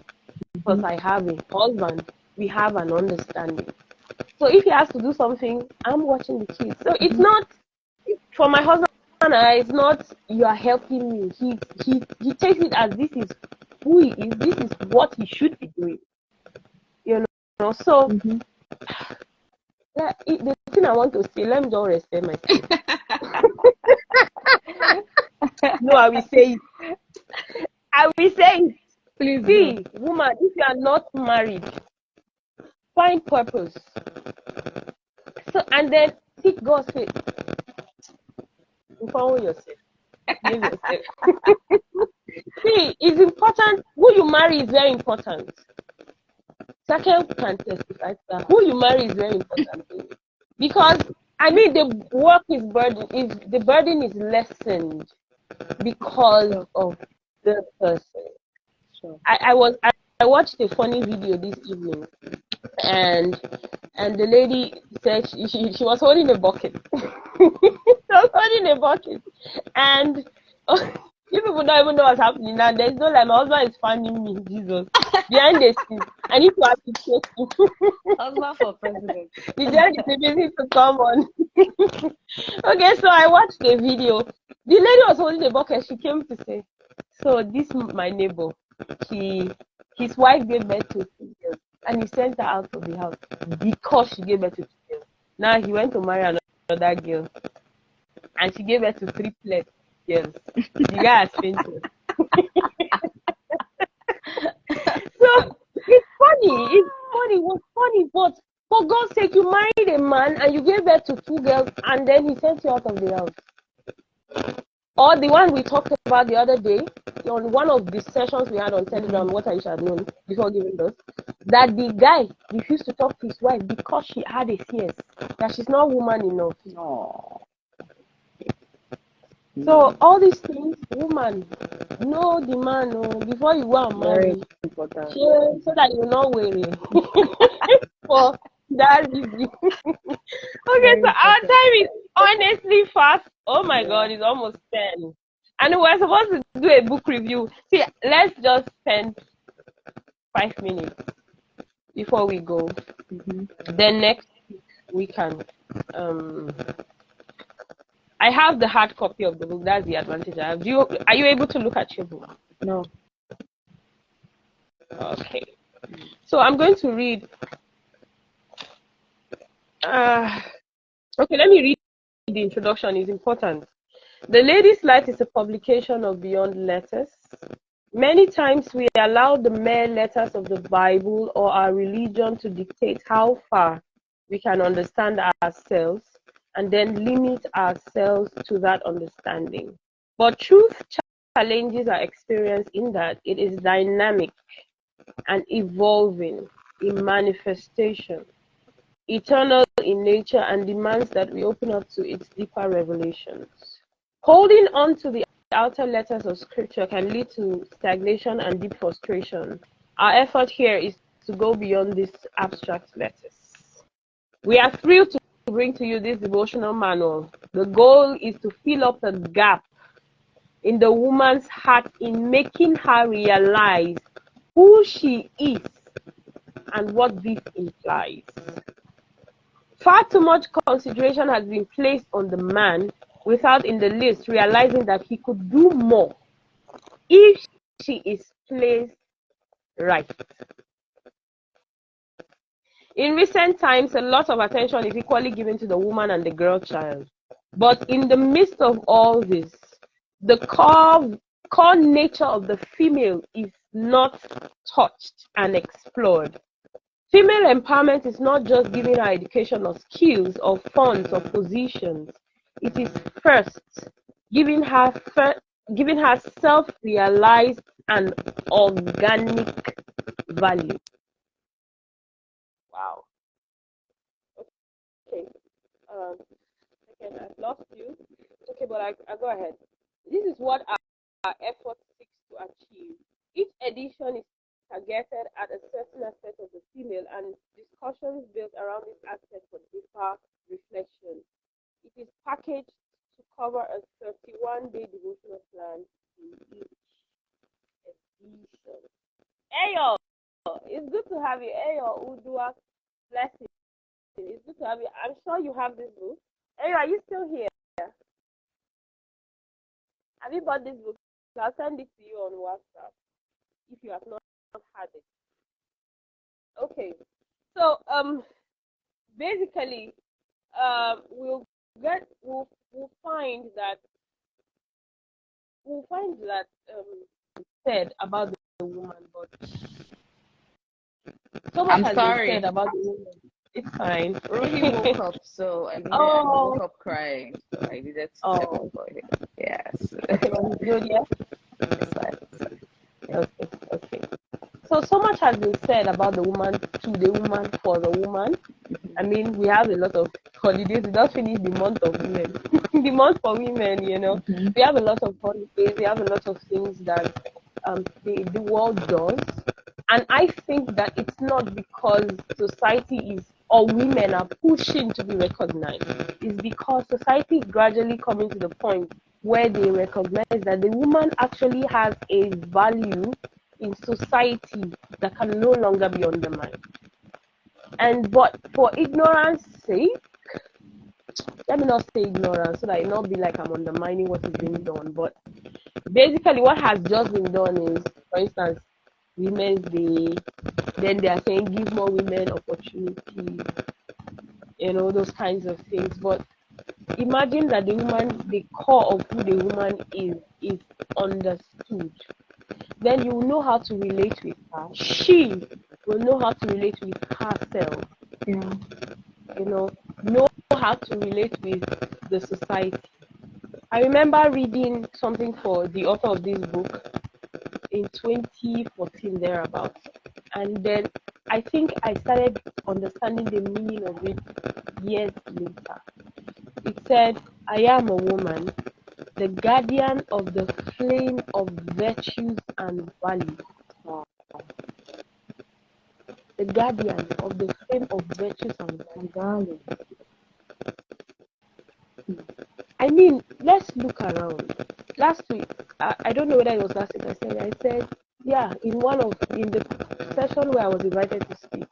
because I have a husband. We have an understanding. So if he has to do something, I'm watching the kids. So it's not, for my husband and I, it's not you are helping me. He takes it as this is who he is. This is what he should be doing. So the thing I want to say, let me just respect myself. No, I will say it. Please. See, woman, if you are not married, find purpose. So, and then seek God's face. Empower yourself. Give yourself. See, it's important. Who you marry is very important. Sekyen can testify to that. Who you marry is very important. Because, the work is the burden is lessened because of the person. Sure. I watched a funny video this evening, and the lady said she was holding a bucket. And you people don't even know what's happening now. There's no, like, my husband is finding me, Jesus, behind the scenes. I need to appreciate you. Husband for president. The judge is busy to come on. Okay, so I watched the video. The lady was holding the bucket. She came to say, so this my neighbor, his wife gave birth to 2 girls, and he sent her out of the house because she gave birth to 2 girls. Now he went to marry another girl, and she gave birth to 3 girls. The guy has fainted. So it's funny. It was funny, but for God's sake, you married a man and you gave birth to 2 girls, and then he sent you out of the house. Or the one we talked about the other day, on one of the sessions we had on Telegram, what I should have known before giving birth, that the guy refused to talk to his wife because she had a CS, that she's not woman enough. No. So all these things, woman, know the man before you go and marry, so that you're not worry for that reason. Okay, so our time is honestly fast. Oh my God, it's almost 10. And we're supposed to do a book review. See, let's just spend 5 minutes before we go. Then next week we can. I have the hard copy of the book. That's the advantage I have. Are you able to look at your book? No. Okay. So I'm going to read. Okay, let me read the introduction. It's important. The Lady's Light is a publication of Beyond Letters. Many times we allow the mere letters of the Bible or our religion to dictate how far we can understand ourselves, and then limit ourselves to that understanding. But truth challenges our experience in that it is dynamic and evolving in manifestation, eternal in nature, and demands that we open up to its deeper revelations. Holding on to the outer letters of Scripture can lead to stagnation and deep frustration. Our effort here is to go beyond these abstract letters. We are thrilled to bring to you this devotional manual. The goal is to fill up the gap in the woman's heart in making her realize who she is and what this implies. Far too much consideration has been placed on the man without in the least realizing that he could do more if she is placed right. In recent times, a lot of attention is equally given to the woman and the girl child. But in the midst of all this, the core nature of the female is not touched and explored. Female empowerment is not just giving her education or skills or funds or positions. It is first giving her self-realized and organic value. Wow. Okay. Again, I've lost you. Okay, but I go ahead. This is what our effort seeks to achieve. Each edition is targeted at a certain aspect of the female, and discussions built around this aspect for deeper reflection. It is packaged to cover a 31-day devotional plan in each edition. Ayo, it's good to have you. Ayo, Udua, blessing. It's good to have you. I'm sure you have this book. Ayo, are you still here? Have you bought this book? I'll send it to you on WhatsApp if you have not had it. Okay. So basically we'll find that said about the woman, but so much has been said about the woman. It's fine. Rohi woke up, so I woke up crying. So I needed to step up for him. Yes. Good, yeah? Okay. So much has been said about the woman, to the woman, for the woman. I mean, we have a lot of holidays. We just finished the month of women. The month for women, you know. Mm-hmm. We have a lot of holidays. We have a lot of things that the world does. And I think that it's not because society is, or women are pushing to be recognized. It's because society is gradually coming to the point where they recognize that the woman actually has a value in society that can no longer be undermined. But for ignorance sake, let me not say ignorance so that it not be like I'm undermining what is being done. But basically what has just been done is, for instance, Women's Day, then they are saying give more women opportunity, you know, those kinds of things. But imagine that the core of who the woman is understood. Then you will know how to relate with her. She will know how to relate with herself. Yeah. You know how to relate with the society. I remember reading something for the author of this book in 2014 thereabouts, and then I think I started understanding the meaning of it years later. It said, I am a woman, the guardian of the flame of virtues and values. The guardian of the flame of virtues and values. I mean, let's look around. Last week, I don't know whether it was last week, I said, yeah, in the session where I was invited to speak,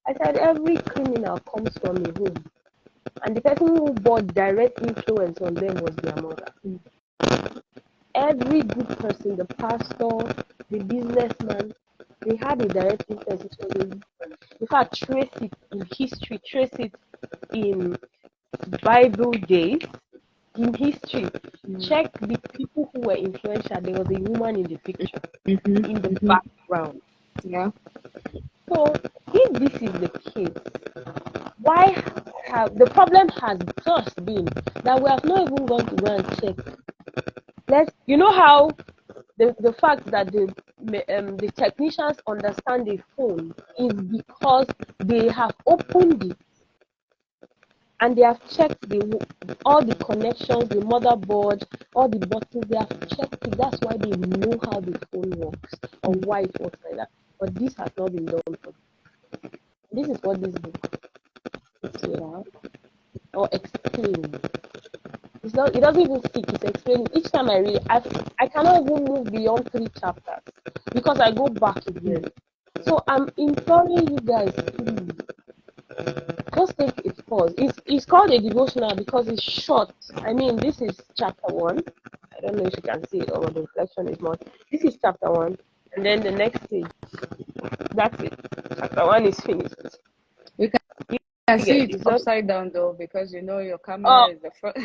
I said every criminal comes from a home, and the person who bore direct influence on them was their mother. Every good person, the pastor, the businessman, they had a direct influence. In fact, trace it in history, trace it in Bible days. In history, check the people who were influential. There was a woman in the picture, in the background. Yeah. So, if this is the case, why have the problem has just been that we have not even gone to go and check. You know how the fact that the technicians understand the phone is because they have opened it. And they have checked all the connections, the motherboard, all the buttons. They have checked it. That's why they know how the phone works or why it works like that. But this has not been done for them. This is what this book is about or explains. It's not. It doesn't even speak. It's explaining. Each time I read it, I cannot even move beyond 3 chapters because I go back again. So I'm imploring you guys, please, just take a pause. It's called a devotional because it's short. I mean, this is chapter 1. I don't know if you can see it or the reflection is not. This is chapter 1, and then the next page. That's it. Chapter 1 is finished. You can see It's it not. upside down though, because you know your Oh, camera is the front.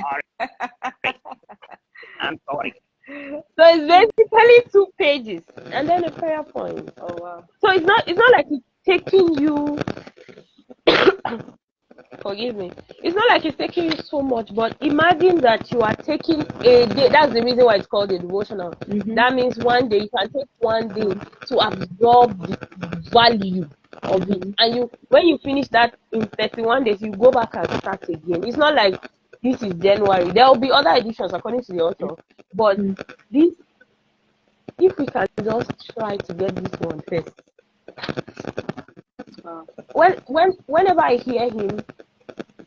I'm sorry. So it's basically 2 pages and then a prayer point. Oh wow. So it's not like it's taking you forgive me. It's not like it's taking you so much, but imagine that you are taking a day. That's the reason why it's called a devotional. That means one day you can take one day to absorb the value of it. And when you finish that in 31 days, you go back and start again. It's not like this is January. There will be other editions according to the author. But this, if we can just try to get this one first. Whenever I hear him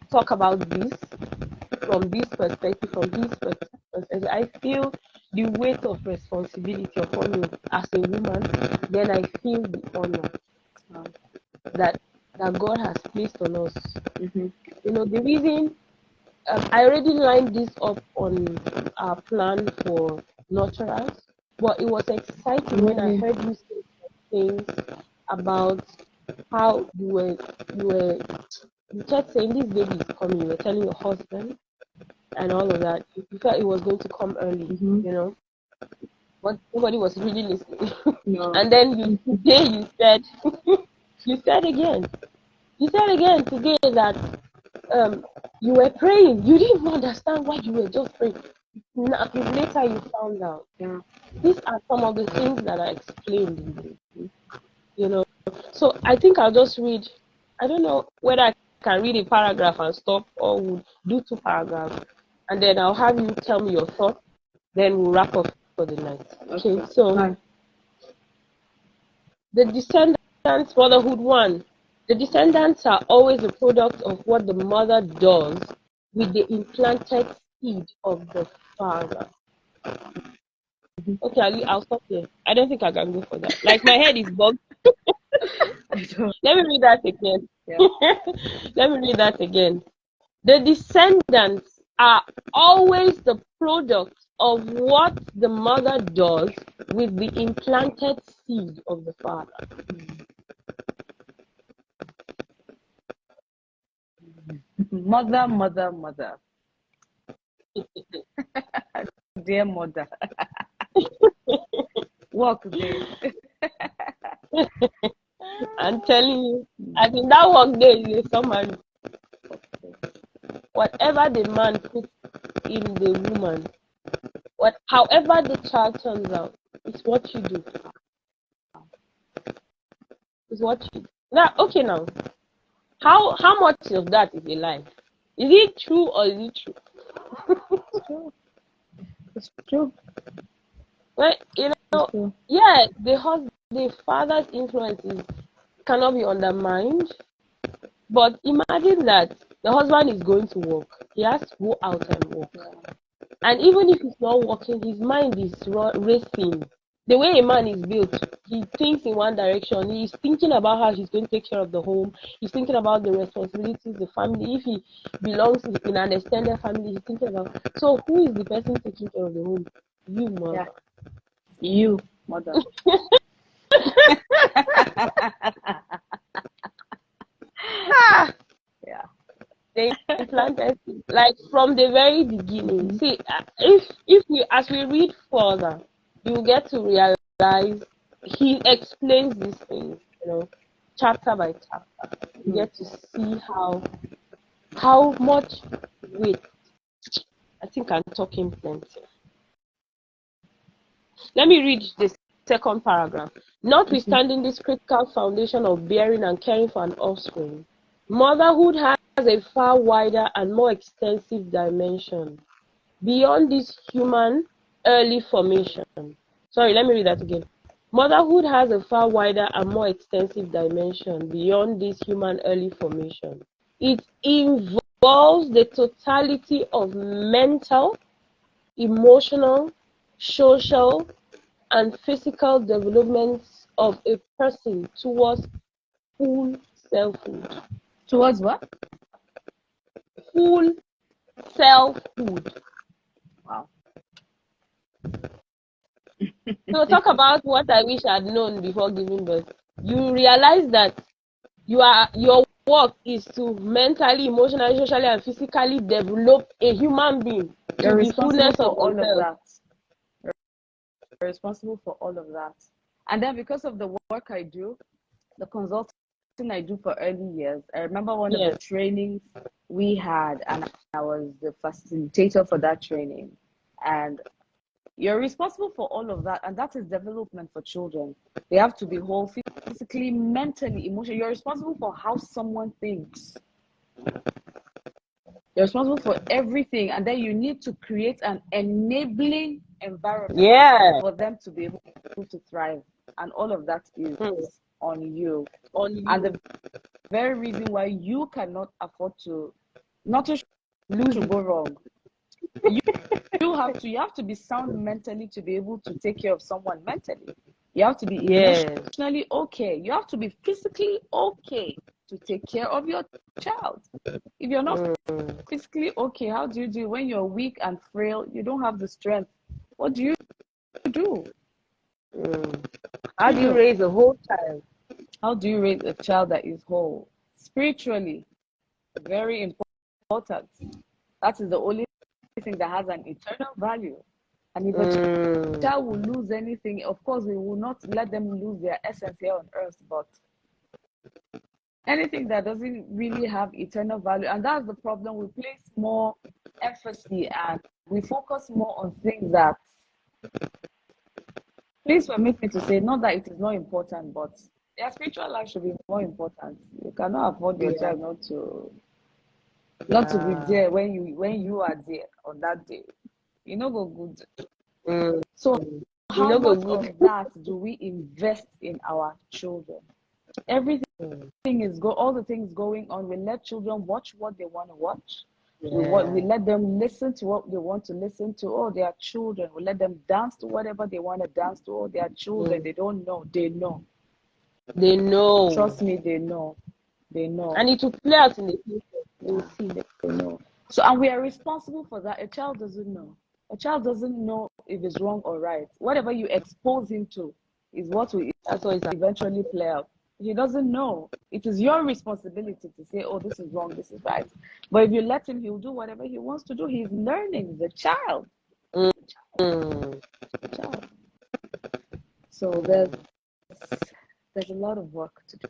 talk about this from this perspective, from his perspective, I feel the weight of responsibility upon me as a woman. Then I feel the honor that God has placed on us. You know, the reason I already lined this up on our plan for nurturers, but it was exciting when I heard you say things about how you kept saying this baby is coming. You were telling your husband and all of that. You felt it was going to come early, you know, but nobody was really listening. No. And then today you said you said again today that you were praying. You didn't even understand why you were just praying. Now, later you found out. Yeah. These are some of the things that I explained, you know. So I think I'll just read. I don't know whether I can read a paragraph and stop, or we'll do 2 paragraphs, and then I'll have you tell me your thoughts. Then we'll wrap up for the night. Okay. So the descendants, motherhood 1. The descendants are always a product of what the mother does with the implanted seed of the father. Okay, I'll stop here. I don't think I can go for that. Like, my head is bugged. Let me read that again. Yeah. Let me read that again. The descendants are always the product of what the mother does with the implanted seed of the father. Mother. Dear mother. Walk there. I'm telling you, I think that work there is a summary. Whatever the man puts in the woman, however the child turns out, it's what you do. It's what you do. Now, okay, now, how much of that is a lie? Is it true or is it true? It's true. Well, you know, yeah, the father's influence cannot be undermined. But imagine that the husband is going to work. He has to go out and work. And even if he's not working, his mind is racing. The way a man is built, he thinks in one direction. He's thinking about how he's going to take care of the home. He's thinking about the responsibilities, the family. If he belongs in an extended family, he's thinking about. So who is the person taking care of the home? You, mother. Yeah. You, mother. Yeah. They implanted like from the very beginning. See, if we as we read further, you get to realize he explains these things, you know, chapter by chapter. You get to see how much weight. I think I'm talking plenty. Let me read the second paragraph. Notwithstanding this critical foundation of bearing and caring for an offspring, motherhood has a far wider and more extensive dimension beyond this human early formation. Sorry, let me read that again. Motherhood has a far wider and more extensive dimension beyond this human early formation. It involves involves the totality of mental, emotional, social, and physical development of a person towards full selfhood. Towards what? Full selfhood. Wow. So talk about what I wish I'd known before giving birth. You realize that your work is to mentally, emotionally, socially, and physically develop a human being You're to the responsible fullness for of all of themselves. that. You're responsible for all of that. And then because of the work I do, the consulting I do for early years, I remember one of the Yes. trainings we had, and I was the facilitator for that training. And you're responsible for all of that, and that is development for children. They have to be whole physically, mentally, emotionally. You're responsible for how someone thinks. You're responsible for everything, and then you need to create an enabling environment for them to be able to thrive. And all of that is on you. And the very reason why you cannot afford to not to go wrong. You have to be sound mentally to be able to take care of someone mentally. You have to be emotionally okay. You have to be physically okay to take care of your child. If you're not physically okay, how do you do when you're weak and frail? You don't have the strength. What do you do? How do you raise a whole child? How do you raise a child that is whole? Spiritually, very important. That is the only thing that has an eternal value. And if a child will lose anything, of course, we will not let them lose their essence here on earth, but anything that doesn't really have eternal value, and that's the problem. We place more emphasis and we focus more on things that, please permit me to say, not that it is not important, but their spiritual life should be more important. You cannot afford your child not to be there when you are there on that day. You know, go good. So how much of that do we invest in our children? Everything is all the things going on. We let children watch what they want to watch. We let them listen to what they want to listen to. Oh, they are children. We let them dance to whatever they want to dance to. Oh, they are children. They don't know. They know. They know. Trust me, they know. They know. And it will play out in the future. They know. So, and we are responsible for that. A child doesn't know. A child doesn't know if it's wrong or right. Whatever you expose him to is what will eventually play out. He doesn't know. It is your responsibility to say, oh, this is wrong, this is right. But if you let him, he'll do whatever he wants to do. He's learning, the child. The child. So there's a lot of work to do.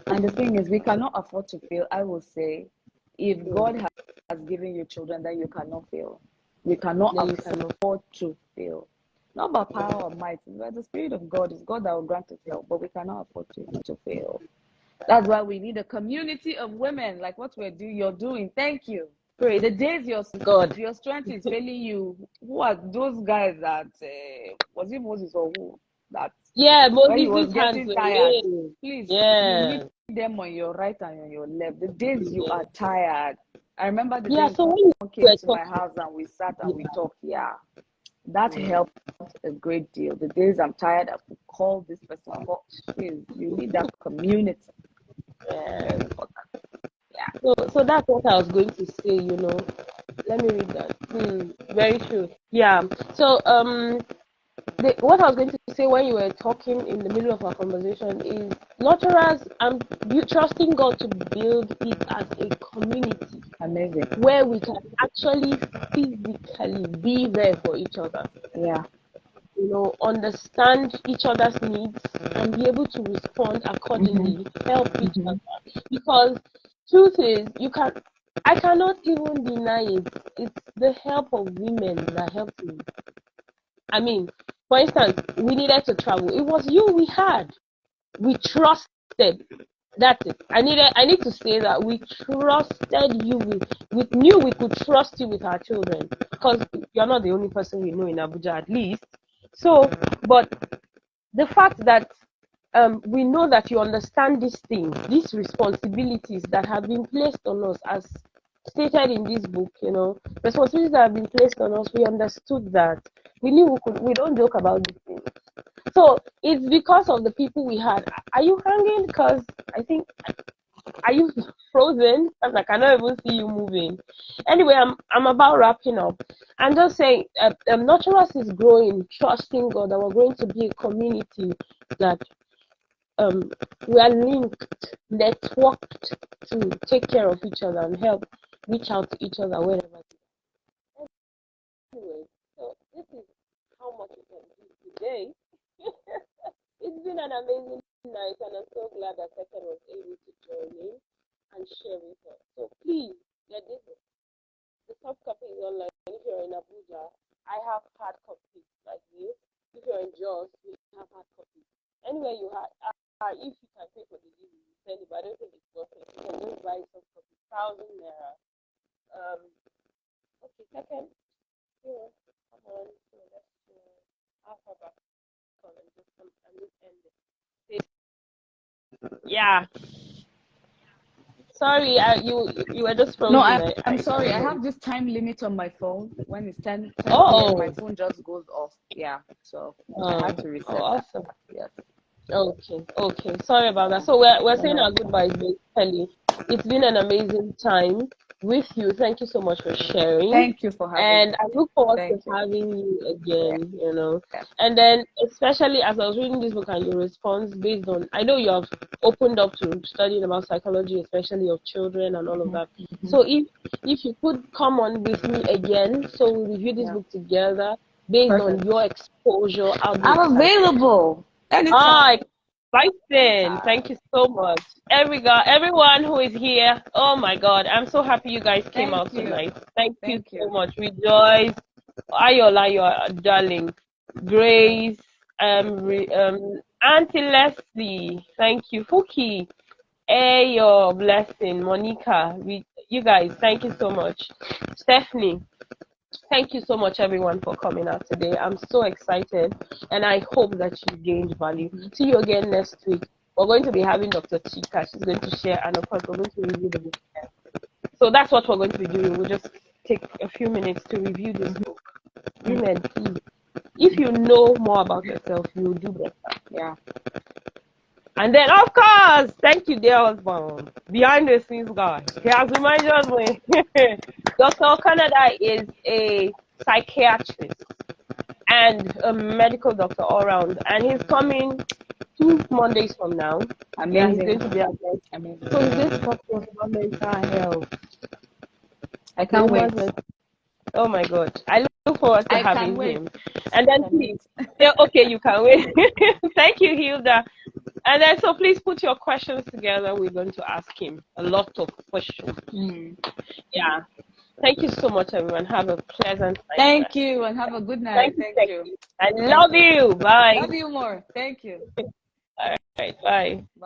And the thing is, we cannot afford to fail. I will say, if God has given you children, then you cannot fail. We cannot afford to fail. Not by power or might, but the Spirit of God is God that will grant us help, but we cannot afford to fail. That's why we need a community of women like what you're doing. Thank you. Pray. The days your strength is failing you, who are those guys that was it Moses or who? That when he was getting tired. Please, you need them on your right and on your left. The days you are tired. I remember the day someone came to my house and we sat and we talked. Yeah. That helped a great deal. The days I'm tired, I could call this person. Please, you need that community. Very important. Yeah. So that's what I was going to say, Let me read that. Very true. Yeah. So what I was going to say when you were talking in the middle of our conversation is nurturers and trusting God to build it as a community. Amazing. Where we can actually physically be there for each other. Yeah. Understand each other's needs and be able to respond accordingly, help each other. Because truth is, I cannot even deny it. It's the help of women that helped me. I mean, for instance, we needed to travel. It was you we had. We trusted. That's it. I need to say that we trusted you. We knew we could trust you with our children because you're not the only person we know in Abuja, at least. So, but the fact that we know that you understand these things, these responsibilities that have been placed on us, as stated in this book. Responsibilities that have been placed on us. We understood that. We knew we don't joke about these things. So it's because of the people we had. Are you hanging? Because I think, are you frozen? Because I cannot even see you moving. Anyway, I'm about wrapping up. I'm just saying, Nurturers is growing, trusting God that we're going to be a community that we are linked, networked to take care of each other and help reach out to each other wherever. Anyway, so this is how much we can do today. It's been an amazing night, and I'm so glad that Sekyen was able to join in and share with us. So please, the soft copy is online. If you're in Abuja, I have hard copies like this. If you're in Jos, we have hard copies. Anywhere you have, if you can pay for the delivery, send it, but I don't think it's worth it. You can just buy soft copy, 1,000 naira. Okay, Sekyen, come on. So let's alphabet and just end it. Yeah. Sorry, you were just frozen. No, I'm sorry. I have this time limit on my phone. When it's 10 Oh. p.m., my phone just goes off. Yeah, so I had to reset that. Awesome. Yes. Okay. Sorry about that. So we're saying our goodbyes, basically. It's been an amazing time with you. Thank you so much for sharing. Thank you for having me. And I look forward to having you again, And then, especially as I was reading this book and your response based on, I know you have opened up to studying about psychology, especially of children and all of that. So if you could come on with me again, so we review this book together based on your exposure. I'm available anytime. Exciting. Thank you so much. Everyone who is here, oh my God, I'm so happy you guys came out tonight. Thank you so much. Rejoice. Ayola, your darling. Grace, Auntie Leslie, thank you. Fuki, your blessing. Monica, you guys, thank you so much. Stephanie, thank you so much, everyone, for coming out today. I'm so excited, and I hope that you gained value. See you again next week. We're going to be having Dr. Chika. She's going to share, and of course, we're going to review the book. So that's what we're going to be doing. We'll just take a few minutes to review this book. Women, please. If you know more about yourself, you'll do better. Yeah. And then, of course, thank you, dear husband. Behind the scenes guy. He has reminded us when Dr. Canada is a psychiatrist and a medical doctor all around. And he's coming 2 Mondays from now. Amazing. Yeah, he's going to be amazing. So this podcast about mental health. I can't wait. Oh my God. I look forward to having him. And then please, okay, you can wait. Thank you, Hilda. And then so please put your questions together. We're going to ask him a lot of questions. Yeah. Thank you so much, everyone. Have a pleasant night. Thank you, and have a good night. Thank you. I love you. Bye. Love you more. Thank you. All right. Bye.